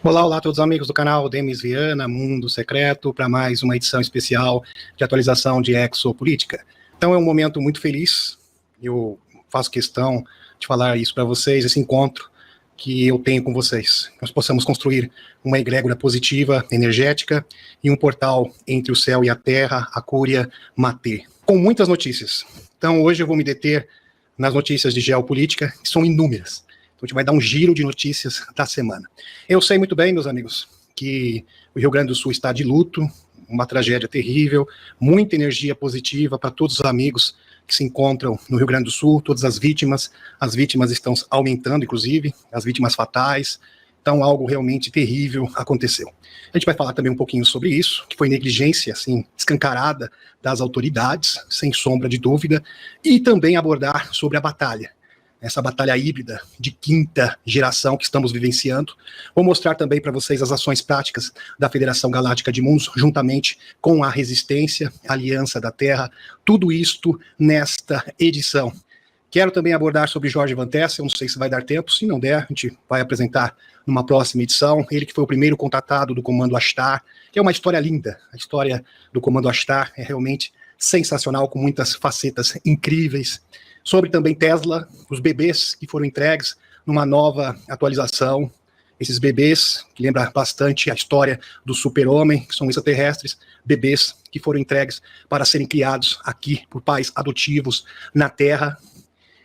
Olá, olá a todos os amigos do canal Demis Viana, Mundo Secreto, para mais uma edição especial de atualização de Exopolítica. Então é um momento muito feliz, eu faço questão de falar isso para vocês, esse encontro que eu tenho com vocês. Nós possamos construir uma egrégora positiva, energética, e um portal entre o céu e a terra, a Cúria Matê, com muitas notícias. Então hoje eu vou me deter nas notícias de geopolítica, que são inúmeras. Então a gente vai dar um giro de notícias da semana. Eu sei muito bem, meus amigos, que o Rio Grande do Sul está de luto, uma tragédia terrível, muita energia positiva para todos os amigos que se encontram no Rio Grande do Sul, todas as vítimas estão aumentando, inclusive, as vítimas fatais. Então algo realmente terrível aconteceu. A gente vai falar também um pouquinho sobre isso, que foi negligência, assim, escancarada das autoridades, sem sombra de dúvida, e também abordar sobre a batalha. Essa batalha híbrida de quinta geração que estamos vivenciando. Vou mostrar também para vocês as ações práticas da Federação Galáctica de Mundos, juntamente com a Resistência, a Aliança da Terra, tudo isto nesta edição. Quero também abordar sobre Jorge Van Tessel, não sei se vai dar tempo, se não der, a gente vai apresentar numa próxima edição. Ele que foi o primeiro contatado do Comando Ashtar, que é uma história linda. A história do Comando Ashtar é realmente sensacional, com muitas facetas incríveis. Sobre também Tesla, os bebês que foram entregues numa nova atualização. Esses bebês, que lembra bastante a história do super-homem, que são extraterrestres, bebês que foram entregues para serem criados aqui por pais adotivos na Terra,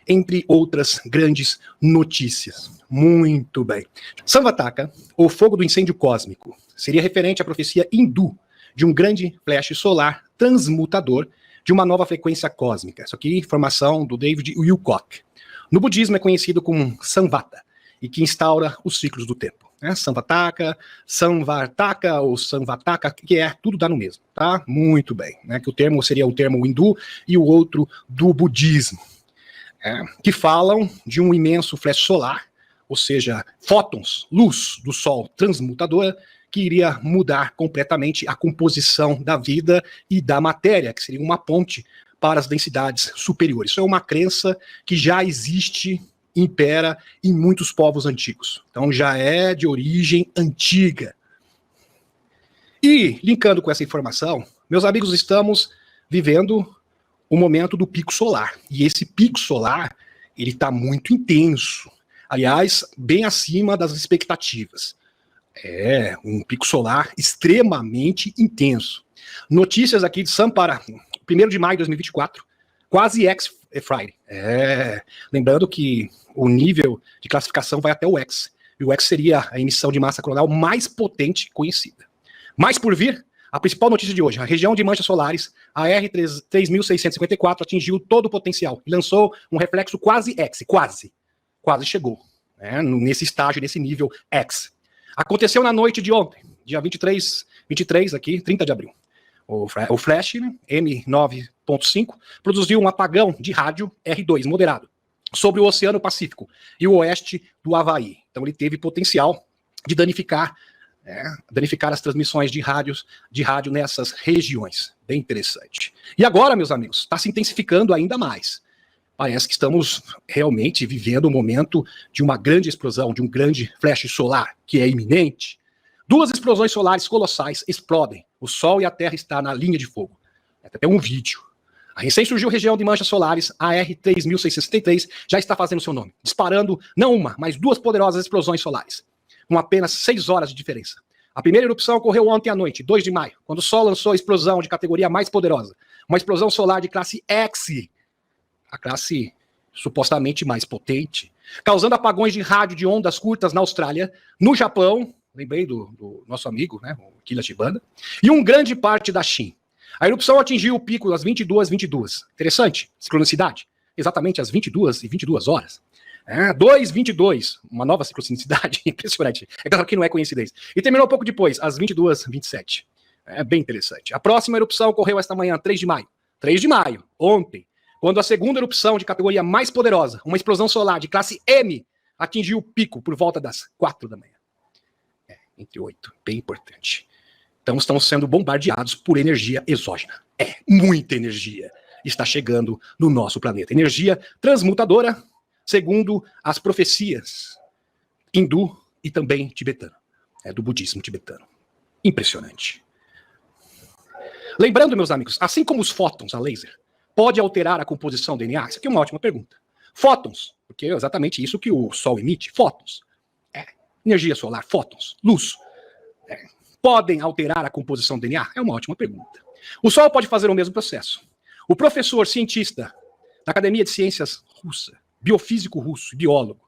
entre outras grandes notícias. Muito bem. Samvataka, o fogo do incêndio cósmico, seria referente à profecia hindu de um grande flash solar transmutador de uma nova frequência cósmica. Isso aqui, informação do David Wilcock. No budismo é conhecido como Samvata, e que instaura os ciclos do tempo. Samvataka, Samvartaka ou Samvataka, que tudo dá no mesmo, tá? Muito bem. Que o termo seria o termo hindu e o outro do budismo. Que falam de um imenso flash solar, ou seja, fótons, luz do Sol transmutadora, que iria mudar completamente a composição da vida e da matéria, que seria uma ponte para as densidades superiores. Isso é uma crença que já existe, impera em muitos povos antigos. Então já é de origem antiga. E, linkando com essa informação, meus amigos, estamos vivendo o momento do pico solar. E esse pico solar, ele está muito intenso. Aliás, bem acima das expectativas. É um pico solar extremamente intenso. Notícias aqui de Sampara, 1º de maio de 2024, quase X-Friday. Lembrando que o nível de classificação vai até o X. E o X seria a emissão de massa coronal mais potente conhecida. Mais por vir, a principal notícia de hoje, a região de manchas solares, a R3654, atingiu todo o potencial e lançou um reflexo quase X, quase chegou, nesse estágio, nesse nível X. Aconteceu na noite de ontem, dia 23 aqui, 30 de abril. O flash, M9.5, produziu um apagão de rádio R2 moderado sobre o Oceano Pacífico e o oeste do Havaí. Então ele teve potencial de danificar as transmissões de rádio nessas regiões. Bem interessante. E agora, meus amigos, está se intensificando ainda mais. Parece que estamos realmente vivendo um momento de uma grande explosão, de um grande flash solar, que é iminente. 2 explosões solares colossais explodem. O Sol e a Terra estão na linha de fogo. Até um vídeo. A recém surgiu região de manchas solares, a R3663, já está fazendo seu nome, disparando não uma, mas 2 poderosas explosões solares, com apenas 6 horas de diferença. A primeira erupção ocorreu ontem à noite, 2 de maio, quando o Sol lançou a explosão de categoria mais poderosa, uma explosão solar de classe X, a classe supostamente mais potente, causando apagões de rádio de ondas curtas na Austrália, no Japão, lembrei do nosso amigo, o Kila Chibanda, e grande parte da China. A erupção atingiu o pico às 22h22. Interessante, sincronicidade, exatamente às 22h22. 2h22, uma nova sincronicidade, impressionante. É claro que não é coincidência. E terminou pouco depois, às 22h27. É bem interessante. A próxima erupção ocorreu esta manhã, 3 de maio. 3 de maio, ontem, quando a segunda erupção de categoria mais poderosa, uma explosão solar de classe M, atingiu o pico por volta das 4 da manhã. Entre 8, bem importante. Então estamos sendo bombardeados por energia exógena. Muita energia está chegando no nosso planeta. Energia transmutadora, segundo as profecias hindu e também tibetana. do budismo tibetano. Impressionante. Lembrando, meus amigos, assim como os fótons a laser pode alterar a composição do DNA, isso aqui é uma ótima pergunta. Fótons, porque é exatamente isso que o Sol emite, fótons. Energia solar, fótons, luz. Podem alterar a composição do DNA? É uma ótima pergunta. O Sol pode fazer o mesmo processo. O professor cientista da Academia de Ciências Russa, biofísico russo, biólogo,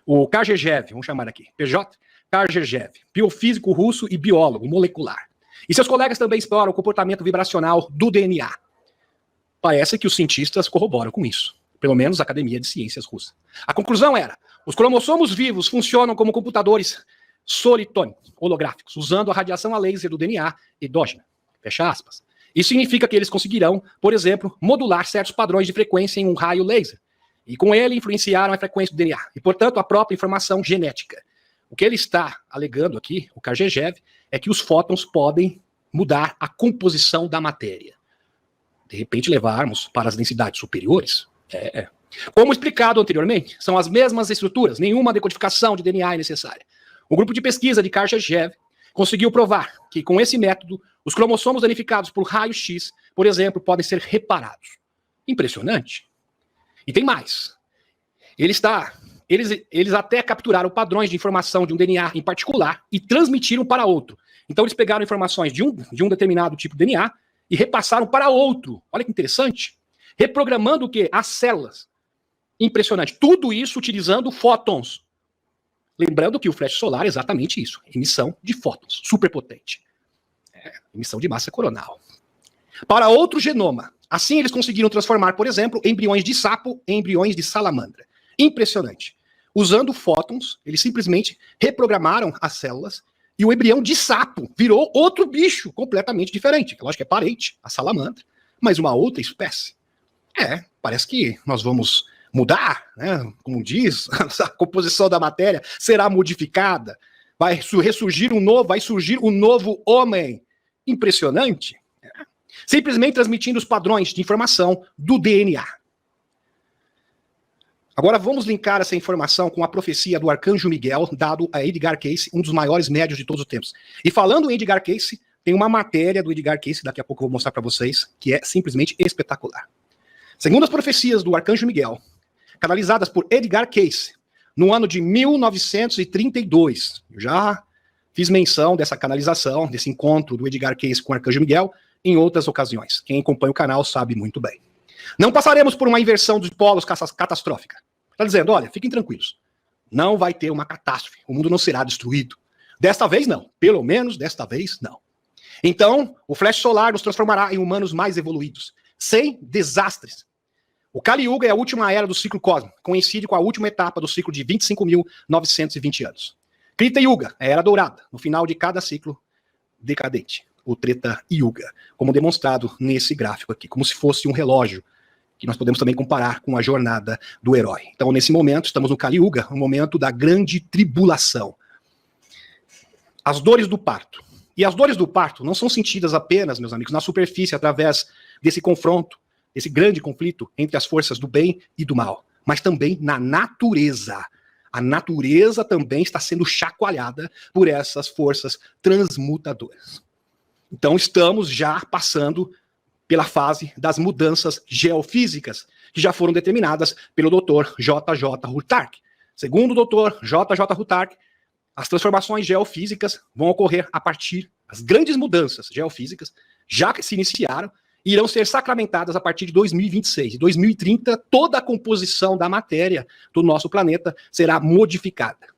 o Kargejev, vamos chamar aqui, PJ Kargejev, biofísico russo e biólogo molecular. E seus colegas também exploram o comportamento vibracional do DNA. Parece que os cientistas corroboram com isso, pelo menos a Academia de Ciências Russa. A conclusão era: os cromossomos vivos funcionam como computadores solitônicos, holográficos, usando a radiação a laser do DNA endógena. Fecha aspas. Isso significa que eles conseguirão, por exemplo, modular certos padrões de frequência em um raio laser. E com ele influenciaram a frequência do DNA. E, portanto, a própria informação genética. O que ele está alegando aqui, o Kargejev, é que os fótons podem mudar a composição da matéria. De repente, levarmos para as densidades superiores. Como explicado anteriormente, são as mesmas estruturas, nenhuma decodificação de DNA é necessária. O grupo de pesquisa de Kargejev conseguiu provar que, com esse método, os cromossomos danificados por raio-x, por exemplo, podem ser reparados. Impressionante. E tem mais. Eles até capturaram padrões de informação de um DNA em particular e transmitiram para outro. Então, eles pegaram informações de um determinado tipo de DNA e repassaram para outro. Olha que interessante. Reprogramando o quê? As células. Impressionante. Tudo isso utilizando fótons. Lembrando que o flash solar é exatamente isso. Emissão de fótons. Superpotente. Emissão de massa coronal. Para outro genoma. Assim, eles conseguiram transformar, por exemplo, embriões de sapo em embriões de salamandra. Impressionante. Usando fótons, eles simplesmente reprogramaram as células e o embrião de sapo virou outro bicho completamente diferente. Lógico que é parente, a salamandra, mas uma outra espécie. Parece que nós vamos mudar, né? Como diz, a composição da matéria será modificada. Vai surgir um novo homem. Impressionante. Simplesmente transmitindo os padrões de informação do DNA. Agora vamos linkar essa informação com a profecia do arcanjo Miguel, dado a Edgar Cayce, um dos maiores médios de todos os tempos. E falando em Edgar Cayce, tem uma matéria do Edgar Cayce, daqui a pouco eu vou mostrar para vocês, que é simplesmente espetacular. Segundo as profecias do arcanjo Miguel, canalizadas por Edgar Cayce, no ano de 1932, eu já fiz menção dessa canalização, desse encontro do Edgar Cayce com o arcanjo Miguel, em outras ocasiões. Quem acompanha o canal sabe muito bem. Não passaremos por uma inversão dos polos catastrófica. Está dizendo, olha, fiquem tranquilos. Não vai ter uma catástrofe. O mundo não será destruído. Desta vez, não. Pelo menos desta vez, não. Então, o flash solar nos transformará em humanos mais evoluídos, sem desastres. O Kali Yuga é a última era do ciclo cósmico, coincide com a última etapa do ciclo de 25.920 anos. Krita Yuga é a era dourada, no final de cada ciclo decadente. O Treta Yuga, como demonstrado nesse gráfico aqui, como se fosse um relógio, que nós podemos também comparar com a jornada do herói. Então, nesse momento, estamos no Kali Yuga, um momento da grande tribulação. As dores do parto. E as dores do parto não são sentidas apenas, meus amigos, na superfície, através desse confronto, desse grande conflito entre as forças do bem e do mal, mas também na natureza. A natureza também está sendo chacoalhada por essas forças transmutadoras. Então, estamos já passando pela fase das mudanças geofísicas, que já foram determinadas pelo Dr. J.J. Hurtak. Segundo o Dr. J.J. Hurtak, as transformações geofísicas vão ocorrer a partir, as grandes mudanças geofísicas já se iniciaram e irão ser sacramentadas a partir de 2026. Em 2030, toda a composição da matéria do nosso planeta será modificada.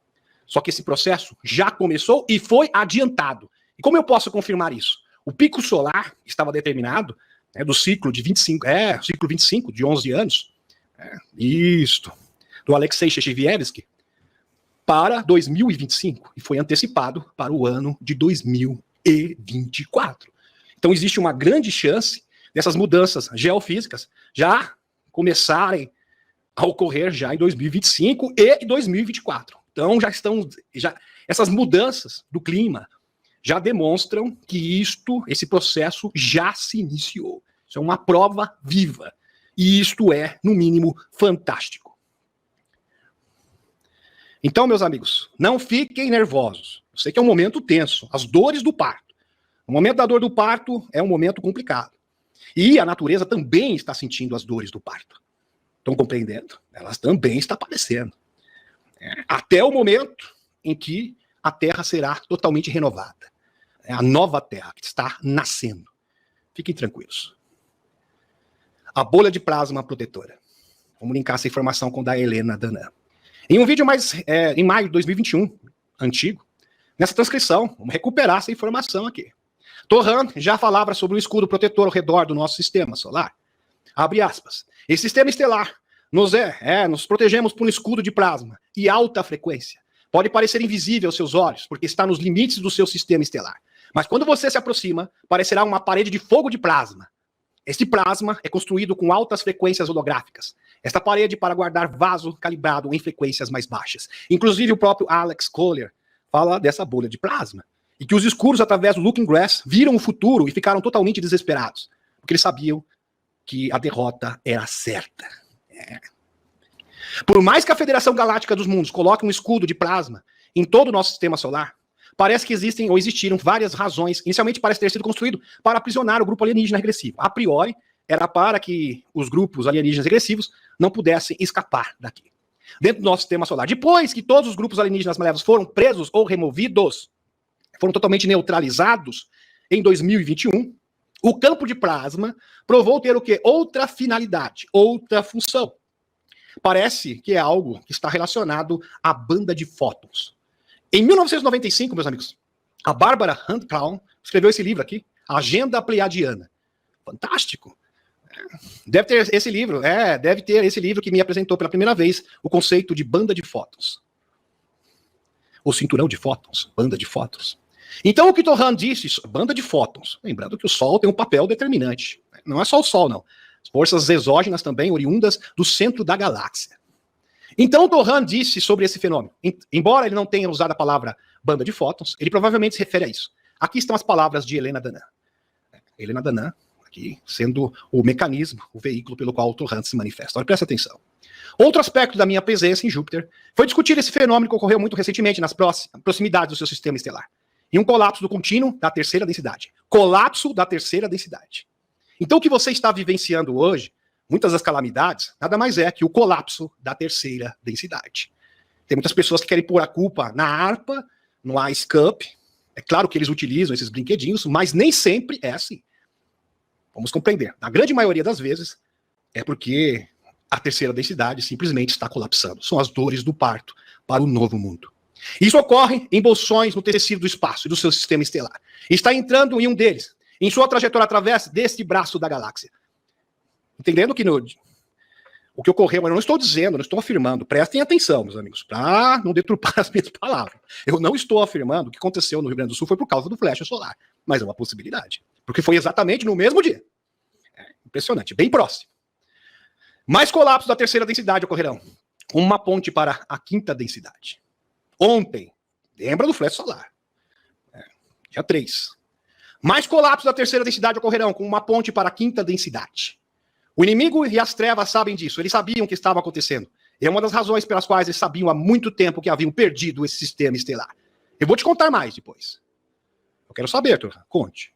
Só que esse processo já começou e foi adiantado. E como eu posso confirmar isso? O pico solar estava determinado do ciclo de 25, ciclo 25, de 11 anos, do Alexei Shevchevsky, para 2025, e foi antecipado para o ano de 2024. Então existe uma grande chance dessas mudanças geofísicas já começarem a ocorrer já em 2025 e 2024. Então essas mudanças do clima já demonstram que esse processo já se iniciou. Isso é uma prova viva. E isto é, no mínimo, fantástico. Então, meus amigos, não fiquem nervosos. Eu sei que é um momento tenso, as dores do parto. O momento da dor do parto é um momento complicado. E a natureza também está sentindo as dores do parto. Estão compreendendo? Elas também estão padecendo. Até o momento em que a Terra será totalmente renovada. É a nova Terra que está nascendo. Fiquem tranquilos. A bolha de plasma protetora. Vamos linkar essa informação com a da Helena Danã. Em um vídeo em maio de 2021, antigo, nessa transcrição, vamos recuperar essa informação aqui. Torran já falava sobre o escudo protetor ao redor do nosso sistema solar. Abre aspas. Esse sistema estelar nos protegemos por um escudo de plasma e alta frequência. Pode parecer invisível aos seus olhos, porque está nos limites do seu sistema estelar. Mas quando você se aproxima, parecerá uma parede de fogo de plasma. Este plasma é construído com altas frequências holográficas. Esta parede para guardar vaso calibrado em frequências mais baixas. Inclusive o próprio Alex Collier fala dessa bolha de plasma. E que os escuros, através do Looking Glass, viram o futuro e ficaram totalmente desesperados. Porque eles sabiam que a derrota era certa. Por mais que a Federação Galáctica dos Mundos coloque um escudo de plasma em todo o nosso sistema solar, parece que existem ou existiram várias razões, inicialmente parece ter sido construído para aprisionar o grupo alienígena regressivo. A priori, era para que os grupos alienígenas regressivos não pudessem escapar daqui. Dentro do nosso sistema solar. Depois que todos os grupos alienígenas malévolos foram presos ou removidos, foram totalmente neutralizados em 2021, o campo de plasma provou ter o quê? Outra finalidade, outra função. Parece que é algo que está relacionado à banda de fótons. Em 1995, meus amigos, a Barbara Handclown escreveu esse livro aqui, Agenda Pleiadiana. Fantástico. Deve ter esse livro que me apresentou pela primeira vez o conceito de banda de fótons. O cinturão de fótons, banda de fótons. Então o que Torran disse, banda de fótons, lembrando que o Sol tem um papel determinante. Não é só o Sol, não. As forças exógenas também, oriundas do centro da galáxia. Então Torran disse sobre esse fenômeno. Embora ele não tenha usado a palavra banda de fótons, ele provavelmente se refere a isso. Aqui estão as palavras de Helena Danã. Helena Danã, aqui, sendo o mecanismo, o veículo pelo qual o Torran se manifesta. Olha, presta atenção. Outro aspecto da minha presença em Júpiter foi discutir esse fenômeno que ocorreu muito recentemente nas proximidades do seu sistema estelar. E um colapso do contínuo da terceira densidade. Colapso da terceira densidade. Então o que você está vivenciando hoje, muitas das calamidades, nada mais é que o colapso da terceira densidade. Tem muitas pessoas que querem pôr a culpa na ARPA, no Ice Cup. É claro que eles utilizam esses brinquedinhos, mas nem sempre é assim. Vamos compreender. Na grande maioria das vezes, é porque a terceira densidade simplesmente está colapsando. São as dores do parto para o novo mundo. Isso ocorre em bolsões no tecido do espaço e do seu sistema estelar. Está entrando em um deles, em sua trajetória através deste braço da galáxia. Entendendo que o que ocorreu, eu não estou dizendo, não estou afirmando, prestem atenção, meus amigos, para não deturpar as minhas palavras. Eu não estou afirmando que o que aconteceu no Rio Grande do Sul foi por causa do flash solar, mas é uma possibilidade, porque foi exatamente no mesmo dia. Impressionante, bem próximo. Mais colapsos da terceira densidade ocorrerão. Uma ponte para a quinta densidade. Ontem, lembra do flash solar? Dia 3. Mais colapsos da terceira densidade ocorrerão com uma ponte para a quinta densidade. O inimigo e as trevas sabem disso, eles sabiam o que estava acontecendo. É uma das razões pelas quais eles sabiam há muito tempo que haviam perdido esse sistema estelar. Eu vou te contar mais depois. Eu quero saber, Torran, conte.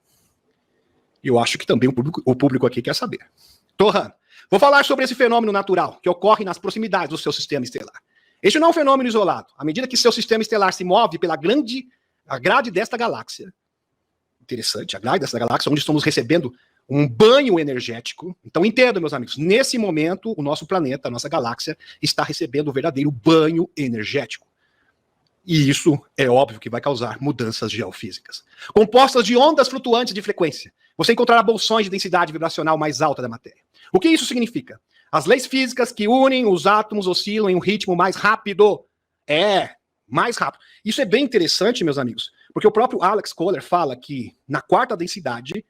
E eu acho que também o público aqui quer saber. Torran, vou falar sobre esse fenômeno natural que ocorre nas proximidades do seu sistema estelar. Este não é um fenômeno isolado. À medida que seu sistema estelar se move pela a grade desta galáxia, interessante, a grade desta galáxia, onde estamos recebendo um banho energético. Então entendam, meus amigos, nesse momento o nosso planeta, a nossa galáxia, está recebendo um verdadeiro banho energético. E isso é óbvio que vai causar mudanças geofísicas. Compostas de ondas flutuantes de frequência, você encontrará bolsões de densidade vibracional mais alta da matéria. O que isso significa? As leis físicas que unem os átomos oscilam em um ritmo mais rápido. Mais rápido. Isso é bem interessante, meus amigos, porque o próprio Alex Collier fala que na quarta densidade,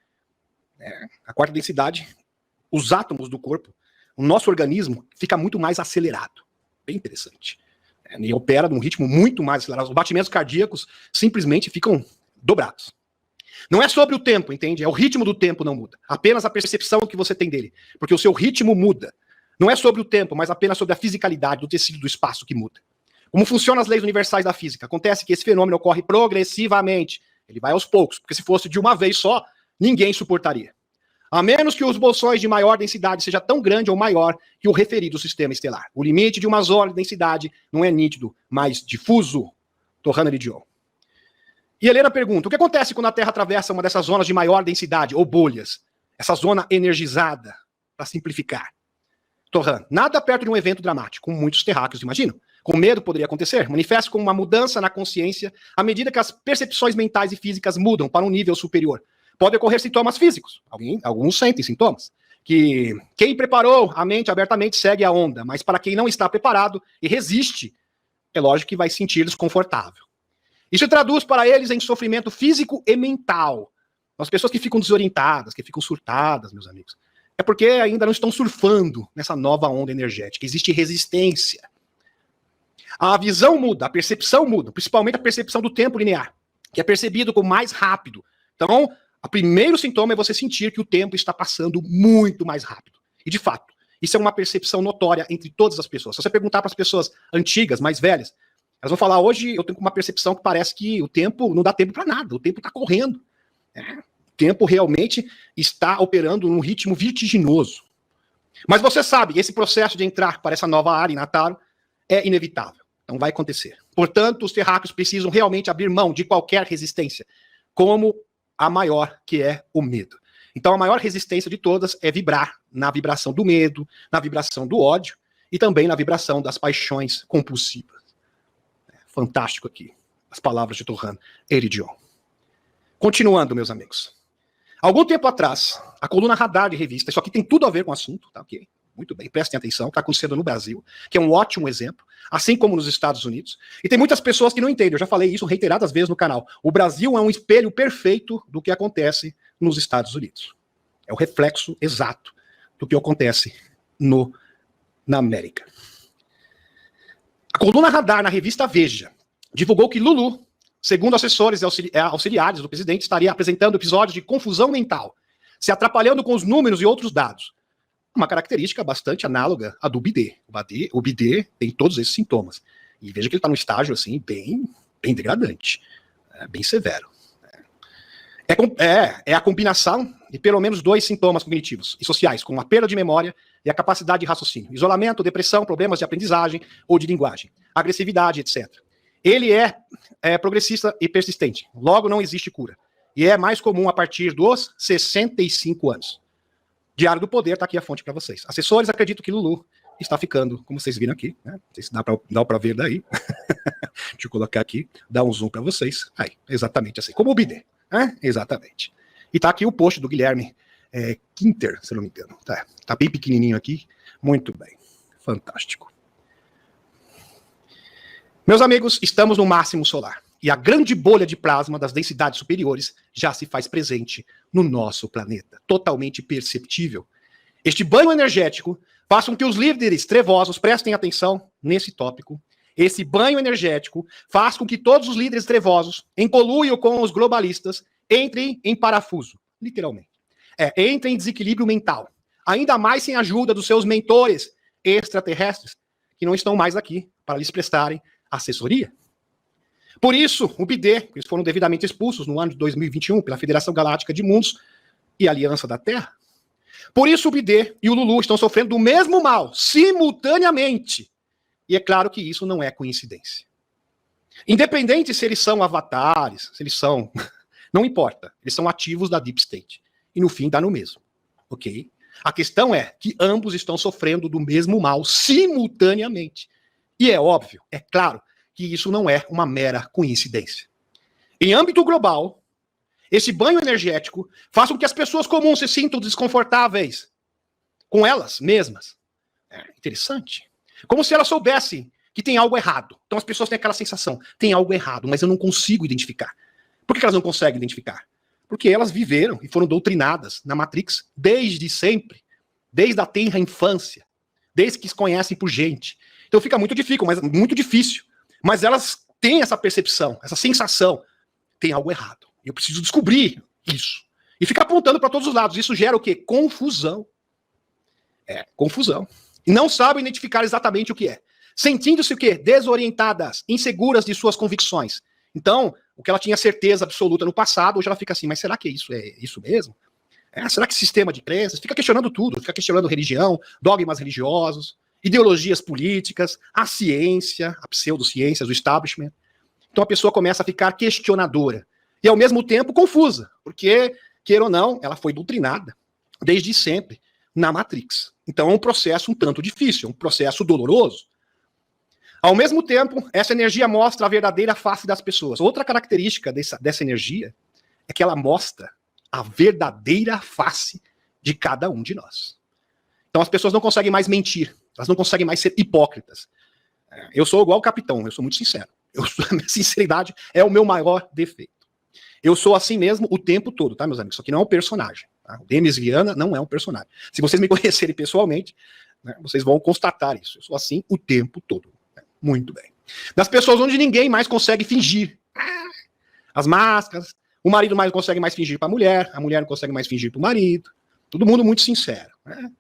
os átomos do corpo, o nosso organismo fica muito mais acelerado. Bem interessante. E opera num ritmo muito mais acelerado. Os batimentos cardíacos simplesmente ficam dobrados. Não é sobre o tempo, entende? É o ritmo do tempo não muda. Apenas a percepção que você tem dele. Porque o seu ritmo muda. Não é sobre o tempo, mas apenas sobre a fisicalidade do tecido do espaço que muda. Como funcionam as leis universais da física? Acontece que esse fenômeno ocorre progressivamente. Ele vai aos poucos, porque se fosse de uma vez só, ninguém suportaria. A menos que os bolsões de maior densidade seja tão grande ou maior que o referido sistema estelar. O limite de uma zona de densidade não é nítido, mas difuso. Torrano Eridion. E Helena pergunta, o que acontece quando a Terra atravessa uma dessas zonas de maior densidade, ou bolhas? Essa zona energizada, para simplificar. Torrano, nada perto de um evento dramático, como muitos terráqueos imaginam. Com medo poderia acontecer, manifesta como uma mudança na consciência à medida que as percepções mentais e físicas mudam para um nível superior. Pode ocorrer sintomas físicos, alguns sentem sintomas, que quem preparou a mente abertamente segue a onda, mas para quem não está preparado e resiste, é lógico que vai sentir desconfortável. Isso traduz para eles em sofrimento físico e mental. As pessoas que ficam desorientadas, que ficam surtadas, meus amigos, é porque ainda não estão surfando nessa nova onda energética, existe resistência. A visão muda, a percepção muda, principalmente a percepção do tempo linear, que é percebido como mais rápido. Então, o primeiro sintoma é você sentir que o tempo está passando muito mais rápido. E, de fato, isso é uma percepção notória entre todas as pessoas. Se você perguntar para as pessoas antigas, mais velhas, elas vão falar, hoje eu tenho uma percepção que parece que o tempo não dá tempo para nada, o tempo está correndo. O tempo realmente está operando num ritmo vertiginoso. Mas você sabe, esse processo de entrar para essa nova área em Nataro é inevitável. Não vai acontecer. Portanto, os terráqueos precisam realmente abrir mão de qualquer resistência, como a maior, que é o medo. Então, a maior resistência de todas é vibrar na vibração do medo, na vibração do ódio e também na vibração das paixões compulsivas. Fantástico aqui, as palavras de Torrano Eridion. Continuando, meus amigos. Algum tempo atrás, a coluna Radar de revista, isso aqui tem tudo a ver com o assunto, tá ok? Muito bem, prestem atenção, está acontecendo no Brasil, que é um ótimo exemplo, assim como nos Estados Unidos. E tem muitas pessoas que não entendem, eu já falei isso reiteradas vezes no canal. O Brasil é um espelho perfeito do que acontece nos Estados Unidos. É o reflexo exato do que acontece na América. A coluna Radar na revista Veja divulgou que Lulu, segundo assessores e auxiliares do presidente, estaria apresentando episódios de confusão mental, se atrapalhando com os números e outros dados. Uma característica bastante análoga à do Bidê. O Bidê tem todos esses sintomas. E veja que ele está num estágio assim, bem degradante, bem severo. É a combinação de pelo menos 2 sintomas cognitivos e sociais, como a perda de memória e a capacidade de raciocínio. Isolamento, depressão, problemas de aprendizagem ou de linguagem, agressividade, etc. Ele é progressista e persistente. Logo, não existe cura. E é mais comum a partir dos 65 anos. Diário do Poder, tá aqui a fonte para vocês. Assessores acreditam que Lulu está ficando, como vocês viram aqui, né? Não sei se dá para ver daí. Deixa eu colocar aqui, dar um zoom para vocês. Aí, exatamente assim, como o Bidê, né? Exatamente. E tá aqui o post do Guilherme Quinter, se eu não me engano. Tá bem pequenininho aqui. Muito bem. Fantástico. Meus amigos, estamos no máximo solar. E a grande bolha de plasma das densidades superiores já se faz presente no nosso planeta, totalmente perceptível. Este banho energético faz com que os líderes trevosos prestem atenção nesse tópico. Esse banho energético faz com que todos os líderes trevosos, em conluio com os globalistas, entrem em parafuso, literalmente. Entrem em desequilíbrio mental, ainda mais sem a ajuda dos seus mentores extraterrestres, que não estão mais aqui para lhes prestarem assessoria. Por isso, o Bidê, eles foram devidamente expulsos no ano de 2021 pela Federação Galáctica de Mundos e Aliança da Terra. Por isso, o Bidê e o Lulu estão sofrendo do mesmo mal, simultaneamente. E é claro que isso não é coincidência. Independente se eles são avatares, se eles são... Não importa, eles são ativos da Deep State. E no fim dá no mesmo, ok? A questão é que ambos estão sofrendo do mesmo mal simultaneamente. E é óbvio, é claro, que isso não é uma mera coincidência. Em âmbito global, esse banho energético faz com que as pessoas comuns se sintam desconfortáveis com elas mesmas. É interessante. Como se elas soubessem que tem algo errado. Então as pessoas têm aquela sensação, tem algo errado, mas eu não consigo identificar. Por que elas não conseguem identificar? Porque elas viveram e foram doutrinadas na Matrix desde sempre, desde a tenra infância, desde que se conhecem por gente. Então fica muito difícil. Mas elas têm essa percepção, essa sensação, tem algo errado. Eu preciso descobrir isso. E fica apontando para todos os lados. Isso gera o quê? Confusão. Confusão. E não sabem identificar exatamente o que é. sentindo-se o quê? Desorientadas, inseguras de suas convicções. Então, o que ela tinha certeza absoluta no passado, hoje ela fica assim, mas será que isso é isso mesmo? Será que sistema de crenças? Fica questionando tudo, fica questionando religião, dogmas religiosos, ideologias políticas, a ciência, a pseudociência, o establishment. Então a pessoa começa a ficar questionadora e ao mesmo tempo confusa, porque, queira ou não, ela foi doutrinada desde sempre na Matrix. Então é um processo um tanto difícil, um processo doloroso. Ao mesmo tempo, essa energia mostra a verdadeira face das pessoas. Outra característica dessa energia é que ela mostra a verdadeira face de cada um de nós. Então as pessoas não conseguem mais mentir, elas não conseguem mais ser hipócritas. Eu sou igual o capitão, eu sou muito sincero. A minha sinceridade é o meu maior defeito. Eu sou assim mesmo o tempo todo, tá, meus amigos? Isso aqui não é um personagem. Tá? O Demis Viana não é um personagem. Se vocês me conhecerem pessoalmente, né, vocês vão constatar isso. Eu sou assim o tempo todo. Né? Muito bem. Das pessoas onde ninguém mais consegue fingir. As máscaras. O marido não consegue mais fingir para a mulher não consegue mais fingir para o marido. Todo mundo muito sincero. Né?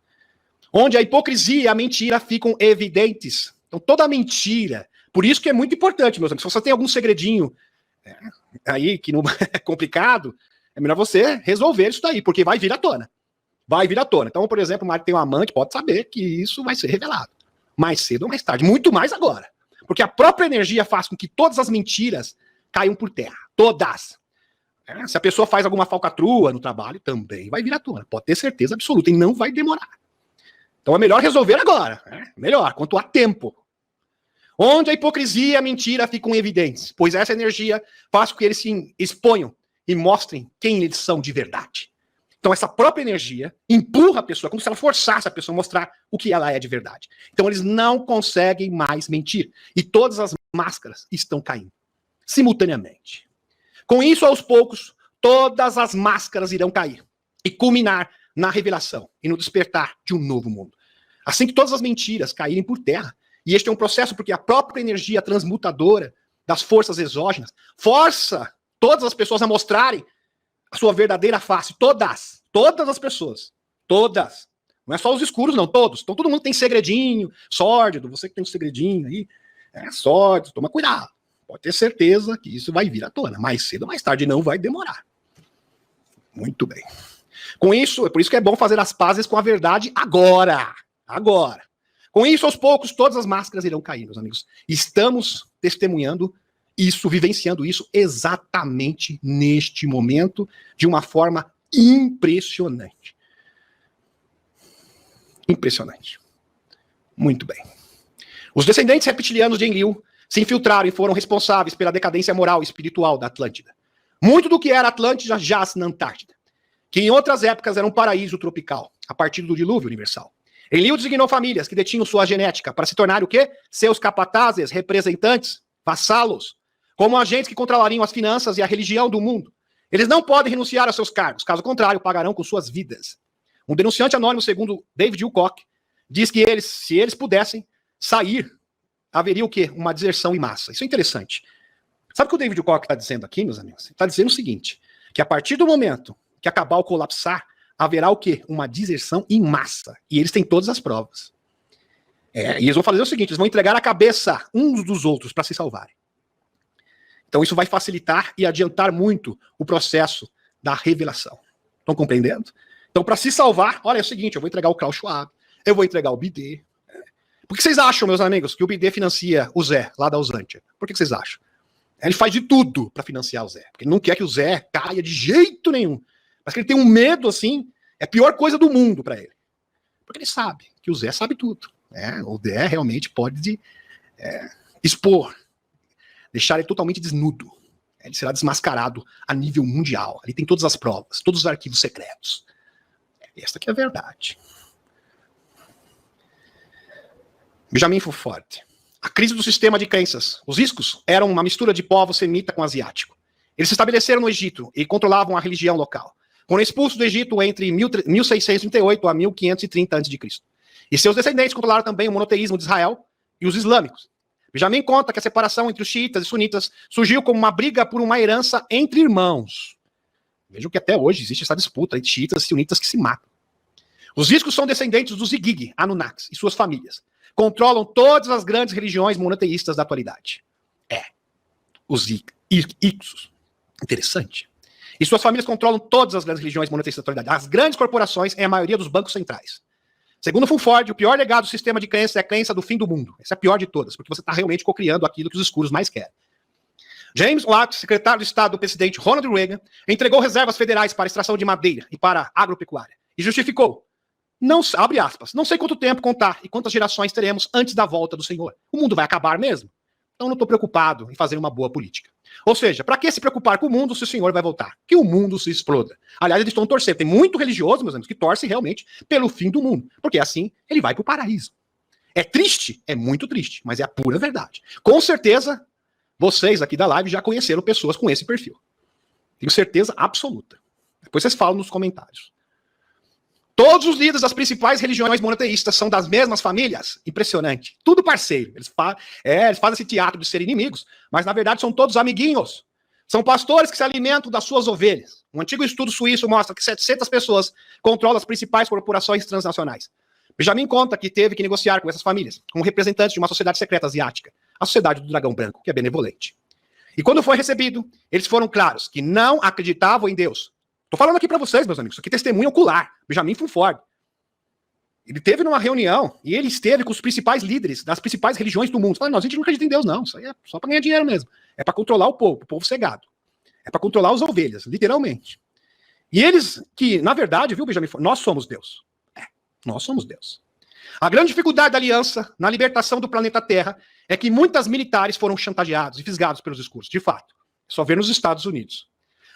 Onde a hipocrisia e a mentira ficam evidentes. Então, toda mentira. Por isso que é muito importante, meus amigos. Se você tem algum segredinho aí que não é complicado, é melhor você resolver isso daí, porque vai vir à tona. Vai vir à tona. Então, por exemplo, o marido tem um amante, pode saber que isso vai ser revelado. Mais cedo ou mais tarde. Muito mais agora. Porque a própria energia faz com que todas as mentiras caiam por terra. Todas. Se a pessoa faz alguma falcatrua no trabalho, também vai vir à tona. Pode ter certeza absoluta. E não vai demorar. Então é melhor resolver agora. Melhor, quanto há tempo. Onde a hipocrisia e a mentira ficam evidentes. Pois essa energia faz com que eles se exponham e mostrem quem eles são de verdade. Então essa própria energia empurra a pessoa, como se ela forçasse a pessoa a mostrar o que ela é de verdade. Então eles não conseguem mais mentir. E todas as máscaras estão caindo. Simultaneamente. Com isso, aos poucos, todas as máscaras irão cair e culminar na revelação e no despertar de um novo mundo. Assim que todas as mentiras caírem por terra, e este é um processo porque a própria energia transmutadora das forças exógenas força todas as pessoas a mostrarem a sua verdadeira face. Todas as pessoas. Todas. Não é só os escuros, não, todos. Então todo mundo tem segredinho, sórdido, você que tem um segredinho aí, sórdido, toma cuidado. Pode ter certeza que isso vai vir à tona. Mais cedo ou mais tarde, não vai demorar. Muito bem. Com isso, é por isso que é bom fazer as pazes com a verdade agora. Agora. Com isso, aos poucos, todas as máscaras irão cair, meus amigos. Estamos testemunhando isso, vivenciando isso exatamente neste momento, de uma forma impressionante. Impressionante. Muito bem. Os descendentes reptilianos de Enlil se infiltraram e foram responsáveis pela decadência moral e espiritual da Atlântida. Muito do que era Atlântida jaz na Antártida, que em outras épocas era um paraíso tropical, a partir do dilúvio universal. Enlil designou famílias que detinham sua genética para se tornar o quê? Seus capatazes, representantes, vassalos, como agentes que controlariam as finanças e a religião do mundo. Eles não podem renunciar aos seus cargos, caso contrário, pagarão com suas vidas. Um denunciante anônimo, segundo David Wilcock, diz que se eles pudessem sair, haveria o quê? Uma deserção em massa. Isso é interessante. Sabe o que o David Wilcock está dizendo aqui, meus amigos? Ele está dizendo o seguinte, que a partir do momento que a Cabal colapsar, haverá o quê? Uma deserção em massa. E eles têm todas as provas. E eles vão fazer o seguinte, eles vão entregar a cabeça uns dos outros para se salvarem. Então isso vai facilitar e adiantar muito o processo da revelação. Estão compreendendo? Então para se salvar, olha, é o seguinte, eu vou entregar o Klaus Schwab, eu vou entregar o BD. Por que vocês acham, meus amigos, que o BD financia o Zé, lá da Usantia? Por que vocês acham? Ele faz de tudo para financiar o Zé. Porque ele não quer que o Zé caia de jeito nenhum. Mas que ele tem um medo, assim, é a pior coisa do mundo para ele. Porque ele sabe que o Zé sabe tudo. O Zé realmente pode expor, deixar ele totalmente desnudo. Ele será desmascarado a nível mundial. Ali tem todas as provas, todos os arquivos secretos. Esta aqui é a verdade. Benjamin Fufort. A crise do sistema de crenças. Os iscos eram uma mistura de povos semita com asiático. Eles se estabeleceram no Egito e controlavam a religião local. Foram expulsos do Egito entre 1638 a 1530 a.C. E seus descendentes controlaram também o monoteísmo de Israel e os islâmicos. Benjamin conta que a separação entre os xiitas e sunitas surgiu como uma briga por uma herança entre irmãos. Vejam que até hoje existe essa disputa entre xiitas e sunitas que se matam. Os iscos são descendentes dos Igig, Anunnakis e suas famílias. controlam todas as grandes religiões monoteístas da atualidade. Os Ixos. Interessante. E suas famílias controlam todas as grandes religiões monoteístas da atualidade. As grandes corporações é a maioria dos bancos centrais. Segundo Fulford, o pior legado do sistema de crença é a crença do fim do mundo. Essa é a pior de todas, porque você está realmente cocriando aquilo que os escuros mais querem. James Watt, secretário de Estado do presidente Ronald Reagan, entregou reservas federais para extração de madeira e para agropecuária. E justificou, não, abre aspas, não sei quanto tempo contar e quantas gerações teremos antes da volta do Senhor. O mundo vai acabar mesmo? Então não estou preocupado em fazer uma boa política. Ou seja, para que se preocupar com o mundo se o Senhor vai voltar? Que o mundo se exploda. Aliás, eles estão torcendo. Tem muito religioso, meus amigos, que torce realmente pelo fim do mundo. Porque assim ele vai para o paraíso. É triste? É muito triste, mas é a pura verdade. Com certeza, vocês aqui da live já conheceram pessoas com esse perfil. Tenho certeza absoluta. Depois vocês falam nos comentários. Todos os líderes das principais religiões monoteístas são das mesmas famílias? Impressionante. Tudo parceiro. Eles fazem esse teatro de ser inimigos, mas na verdade são todos amiguinhos. São pastores que se alimentam das suas ovelhas. Um antigo estudo suíço mostra que 700 pessoas controlam as principais corporações transnacionais. Benjamin conta que teve que negociar com essas famílias, como representantes de uma sociedade secreta asiática, a Sociedade do Dragão Branco, que é benevolente. E quando foi recebido, eles foram claros que não acreditavam em Deus. Tô falando aqui para vocês, meus amigos, isso aqui é testemunho ocular. Benjamin Fulford. Ele teve numa reunião e ele esteve com os principais líderes das principais religiões do mundo. Falaram, não, a gente não acredita em Deus, não. Isso aí é só para ganhar dinheiro mesmo. É para controlar o povo cegado. É para controlar as ovelhas, literalmente. E eles, que, na verdade, viu, Benjamin Fulford, nós somos Deus. Nós somos Deus. A grande dificuldade da aliança na libertação do planeta Terra é que muitas militares foram chantageados e fisgados pelos escuros. De fato. Só ver nos Estados Unidos.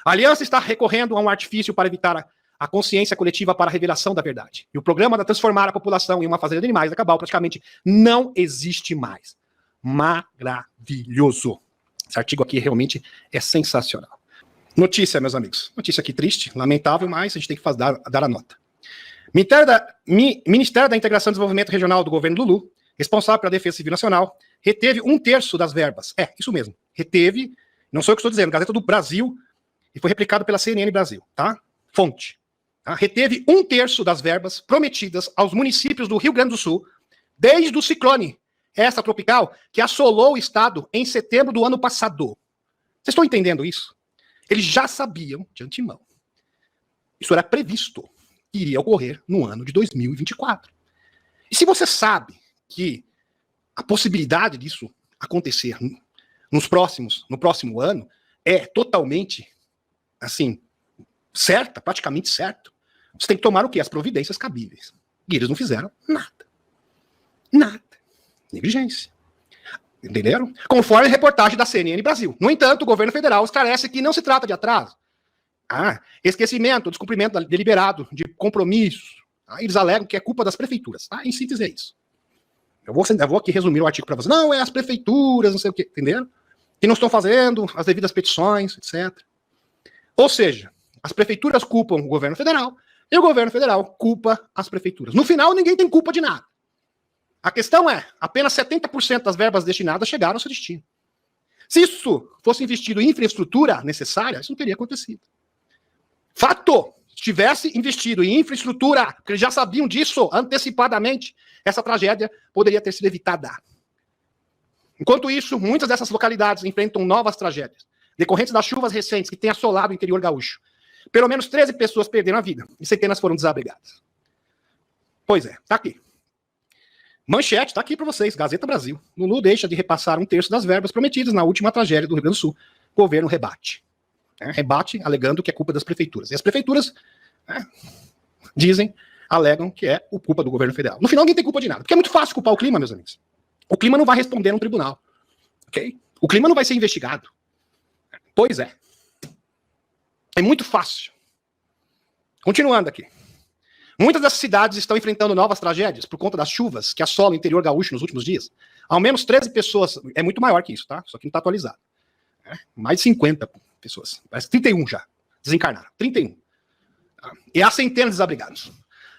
A aliança está recorrendo a um artifício para evitar a consciência coletiva para a revelação da verdade. E o programa de transformar a população em uma fazenda de animais da Cabal praticamente não existe mais. Maravilhoso. Esse artigo aqui realmente é sensacional. Notícia, meus amigos. Notícia aqui triste, lamentável, mas a gente tem que dar a nota. Ministério da Integração e Desenvolvimento Regional do governo Lulu, responsável pela Defesa Civil Nacional, reteve 1/3 das verbas. Isso mesmo. Reteve, não sou eu que estou dizendo, Gazeta do Brasil, e foi replicado pela CNN Brasil, tá? Fonte. Tá? Reteve 1/3 das verbas prometidas aos municípios do Rio Grande do Sul desde o ciclone extratropical que assolou o estado em setembro do ano passado. Vocês estão entendendo isso? Eles já sabiam de antemão. Isso era previsto. Iria ocorrer no ano de 2024. E se você sabe que a possibilidade disso acontecer no próximo ano é totalmente assim, certa, praticamente certo, você tem que tomar o quê? As providências cabíveis. E eles não fizeram nada. Nada. Negligência. Entenderam? Conforme a reportagem da CNN Brasil. No entanto, o governo federal esclarece que não se trata de atraso. Esquecimento, descumprimento deliberado de compromissos. Eles alegam que é culpa das prefeituras. Em síntese é isso. Eu vou aqui resumir o artigo para vocês. Não, é as prefeituras, não sei o quê. Entenderam? Que não estão fazendo as devidas petições, etc. Ou seja, as prefeituras culpam o governo federal e o governo federal culpa as prefeituras. No final, ninguém tem culpa de nada. A questão é, apenas 70% das verbas destinadas chegaram ao seu destino. Se isso fosse investido em infraestrutura necessária, isso não teria acontecido. Fato! Se tivesse investido em infraestrutura, porque eles já sabiam disso antecipadamente, essa tragédia poderia ter sido evitada. Enquanto isso, muitas dessas localidades enfrentam novas tragédias, decorrentes das chuvas recentes que têm assolado o interior gaúcho. Pelo menos 13 pessoas perderam a vida e centenas foram desabrigadas. Pois é, tá aqui. Manchete, tá aqui para vocês, Gazeta Brasil. Lulu deixa de repassar 1/3 das verbas prometidas na última tragédia do Rio Grande do Sul. Governo rebate. Rebate alegando que é culpa das prefeituras. E as prefeituras alegam que é culpa do governo federal. No final, ninguém tem culpa de nada. Porque é muito fácil culpar o clima, meus amigos. O clima não vai responder no tribunal. Ok? O clima não vai ser investigado. Pois é. É muito fácil. Continuando aqui. Muitas dessas cidades estão enfrentando novas tragédias por conta das chuvas que assolam o interior gaúcho nos últimos dias. Ao menos 13 pessoas, é muito maior que isso, tá? Isso aqui não está atualizado. Mais de 50 pessoas. Parece 31 já. Desencarnaram. 31. E há centenas de desabrigados.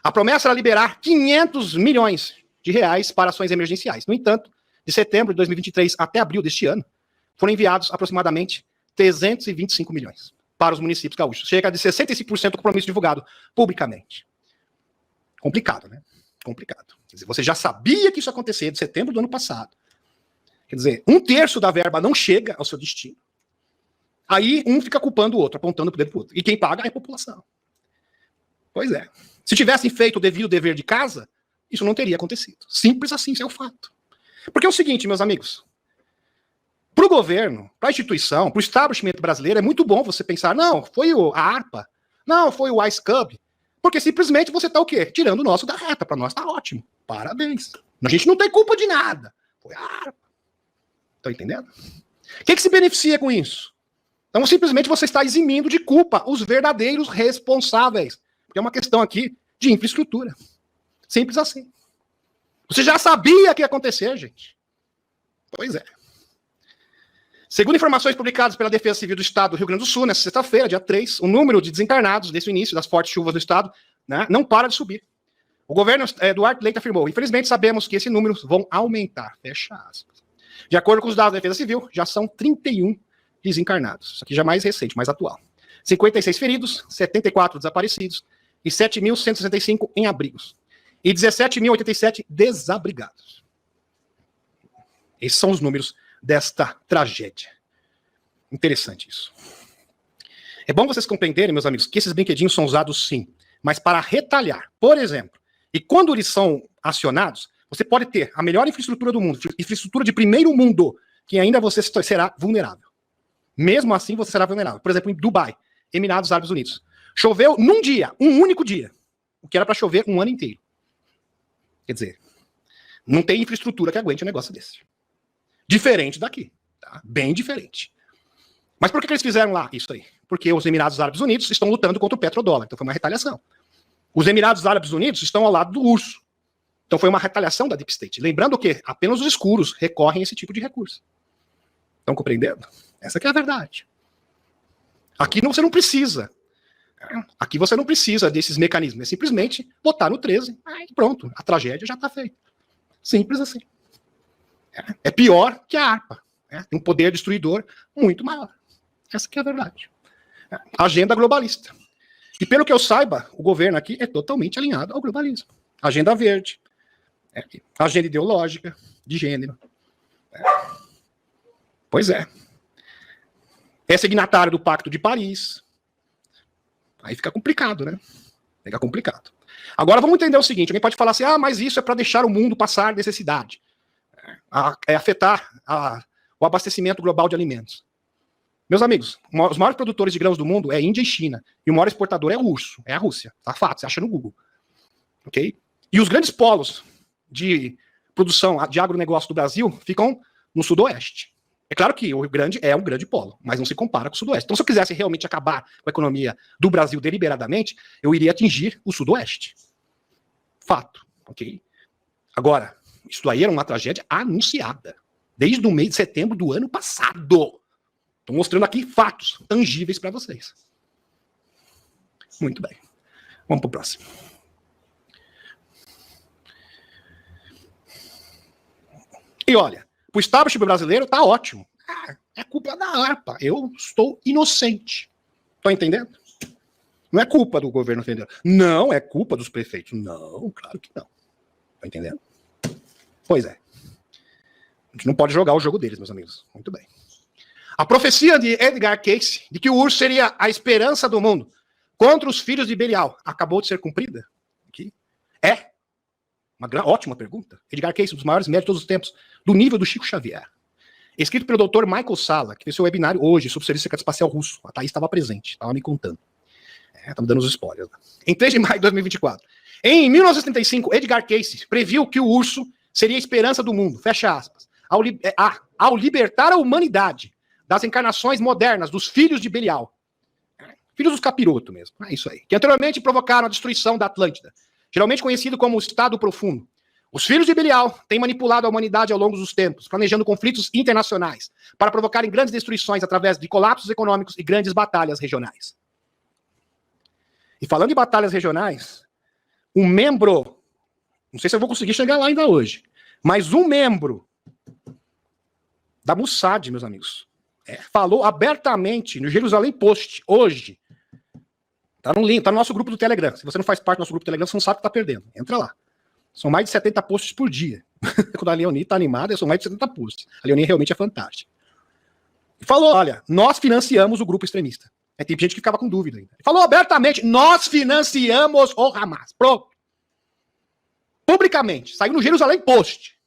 A promessa era liberar 500 milhões de reais para ações emergenciais. No entanto, de setembro de 2023 até abril deste ano, foram enviados aproximadamente 325 milhões para os municípios gaúchos. Chega de 65% do compromisso divulgado publicamente. Complicado, né? complicado. Quer dizer, você já sabia que isso ia acontecer de setembro do ano passado. Quer dizer, 1/3 da verba não chega ao seu destino. Aí um fica culpando o outro, apontando o dedo para o outro. E quem paga é a população. Pois é. Se tivessem feito o devido dever de casa, isso não teria acontecido. Simples assim, isso é o fato. Porque é o seguinte, meus amigos. Para o governo, para a instituição, para o establishment brasileiro, é muito bom você pensar, não, foi a ARPA, não, foi o Ice Cub, porque simplesmente você está o quê? Tirando o nosso da reta. Para nós está ótimo. Parabéns. A gente não tem culpa de nada. Foi a ARPA. Estão entendendo? Quem que se beneficia com isso? Então, simplesmente você está eximindo de culpa os verdadeiros responsáveis. Porque é uma questão aqui de infraestrutura. Simples assim. Você já sabia que ia acontecer, gente. Pois é. Segundo informações publicadas pela Defesa Civil do Estado do Rio Grande do Sul, nessa sexta-feira, dia 3, o número de desencarnados desde o início das fortes chuvas do Estado, né, não para de subir. O governo Eduardo Leite afirmou, infelizmente sabemos que esses números vão aumentar. Fecha aspas. De acordo com os dados da Defesa Civil, já são 31 desencarnados. Isso aqui já é mais recente, mais atual. 56 feridos, 74 desaparecidos e 7.165 em abrigos. E 17.087 desabrigados. Esses são os números desta tragédia. Interessante isso. É bom vocês compreenderem, meus amigos, que esses brinquedinhos são usados sim, mas para retalhar. Por exemplo, e quando eles são acionados, você pode ter a melhor infraestrutura do mundo, infraestrutura de primeiro mundo, que ainda você será vulnerável. Mesmo assim, você será vulnerável. Por exemplo, em Dubai, Emirados Árabes Unidos. Choveu num dia, um único dia, o que era para chover um ano inteiro. Quer dizer, não tem infraestrutura que aguente um negócio desse. Diferente daqui, tá? Bem diferente. Mas por que eles fizeram lá isso aí? Porque os Emirados Árabes Unidos estão lutando contra o petrodólar, então foi uma retaliação. Os Emirados Árabes Unidos estão ao lado do urso, então foi uma retaliação da Deep State. Lembrando que apenas os escuros recorrem a esse tipo de recurso. Estão compreendendo? Essa que é a verdade. Aqui você não precisa. Aqui você não precisa desses mecanismos. É simplesmente botar no 13 e pronto. A tragédia já está feita. Simples assim. É pior que a ARPA. Tem um poder destruidor muito maior. Essa que é a verdade. Agenda globalista. E pelo que eu saiba, o governo aqui é totalmente alinhado ao globalismo. Agenda verde. Agenda ideológica, de gênero. Pois é. É signatário do Pacto de Paris. Aí fica complicado, né? Fica complicado. Agora vamos entender o seguinte, alguém pode falar assim, mas isso é para deixar o mundo passar necessidade. É afetar o abastecimento global de alimentos. Meus amigos, os maiores produtores de grãos do mundo é a Índia e China. E o maior exportador é o urso, é a Rússia. Tá fato, você acha no Google. Ok? E os grandes polos de produção de agronegócio do Brasil ficam no sudoeste. É claro que o Rio Grande é um grande polo, mas não se compara com o sudoeste. Então, se eu quisesse realmente acabar com a economia do Brasil deliberadamente, eu iria atingir o sudoeste. Fato, ok? Agora, isso aí era uma tragédia anunciada, desde o mês de setembro do ano passado. Estou mostrando aqui fatos tangíveis para vocês. Muito bem. Vamos para o próximo. E olha, o establishment brasileiro está ótimo. É culpa da ARPA. Eu estou inocente. Estão entendendo? Não é culpa do governo federal. Não é culpa dos prefeitos. Não, claro que não. Estão entendendo? Pois é. A gente não pode jogar o jogo deles, meus amigos. Muito bem. A profecia de Edgar Cayce, de que o urso seria a esperança do mundo contra os filhos de Belial, acabou de ser cumprida? Aqui. É. Uma ótima pergunta. Edgar Cayce, um dos maiores médicos de todos os tempos, do nível do Chico Xavier. Escrito pelo Dr. Michael Salla, que fez seu webinário hoje sobre o Serviço Secreto Espacial Russo. A Thaís estava presente, estava me contando. Estava dando os spoilers. Em 3 de maio de 2024. Em 1975, Edgar Cayce previu que o urso seria a esperança do mundo, fecha aspas, ao libertar a humanidade das encarnações modernas dos filhos de Belial. Filhos dos capirotos mesmo, é isso aí. Que anteriormente provocaram a destruição da Atlântida, geralmente conhecido como o Estado Profundo. Os filhos de Belial têm manipulado a humanidade ao longo dos tempos, planejando conflitos internacionais, para provocarem grandes destruições através de colapsos econômicos e grandes batalhas regionais. E falando de batalhas regionais, um membro, não sei se eu vou conseguir chegar lá ainda hoje, mas um membro da Mossad, meus amigos, falou abertamente no Jerusalém Post, hoje, tá no link, tá no nosso grupo do Telegram. Se você não faz parte do nosso grupo do Telegram, você não sabe o que tá perdendo. Entra lá. São mais de 70 posts por dia. Quando a Leonie tá animada, são mais de 70 posts. A Leonie realmente é fantástica. Falou, olha, nós financiamos o grupo extremista. Tem gente que ficava com dúvida ainda. Falou abertamente, nós financiamos o Hamas. Pronto. Publicamente. Saiu no Jerusalém Post.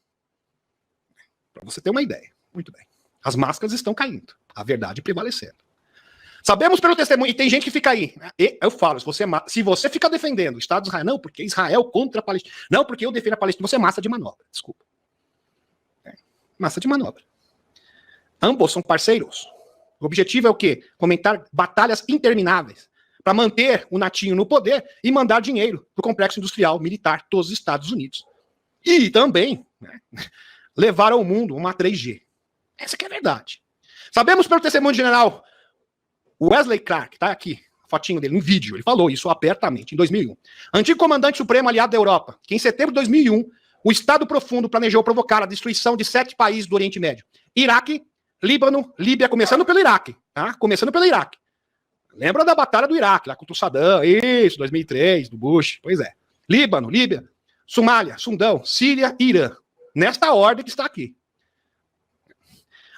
Para você ter uma ideia. Muito bem. As máscaras estão caindo. A verdade prevalecendo. Sabemos pelo testemunho, e tem gente que fica aí. Eu falo, se você fica defendendo o Estado de Israel, não, porque Israel contra a Palestina. Não, porque eu defendo a Palestina. Você é massa de manobra. Desculpa. Massa de manobra. Ambos são parceiros. O objetivo é o quê? Comentar batalhas intermináveis para manter o Natinho no poder e mandar dinheiro para o complexo industrial militar dos Estados Unidos. E também levar ao mundo uma 3G. Essa que é a verdade. Sabemos pelo testemunho do general Wesley Clark, tá aqui, a fotinho dele, um vídeo, ele falou isso abertamente, em 2001. Antigo comandante supremo aliado da Europa, que em setembro de 2001, o Estado Profundo planejou provocar a destruição de 7 países do Oriente Médio. Iraque, Líbano, Líbia, começando pelo Iraque, tá? Começando pelo Iraque. Lembra da batalha do Iraque, lá contra o Saddam, isso, 2003, do Bush, pois é. Líbano, Líbia, Somália, Sudão, Síria e Irã. Nesta ordem que está aqui.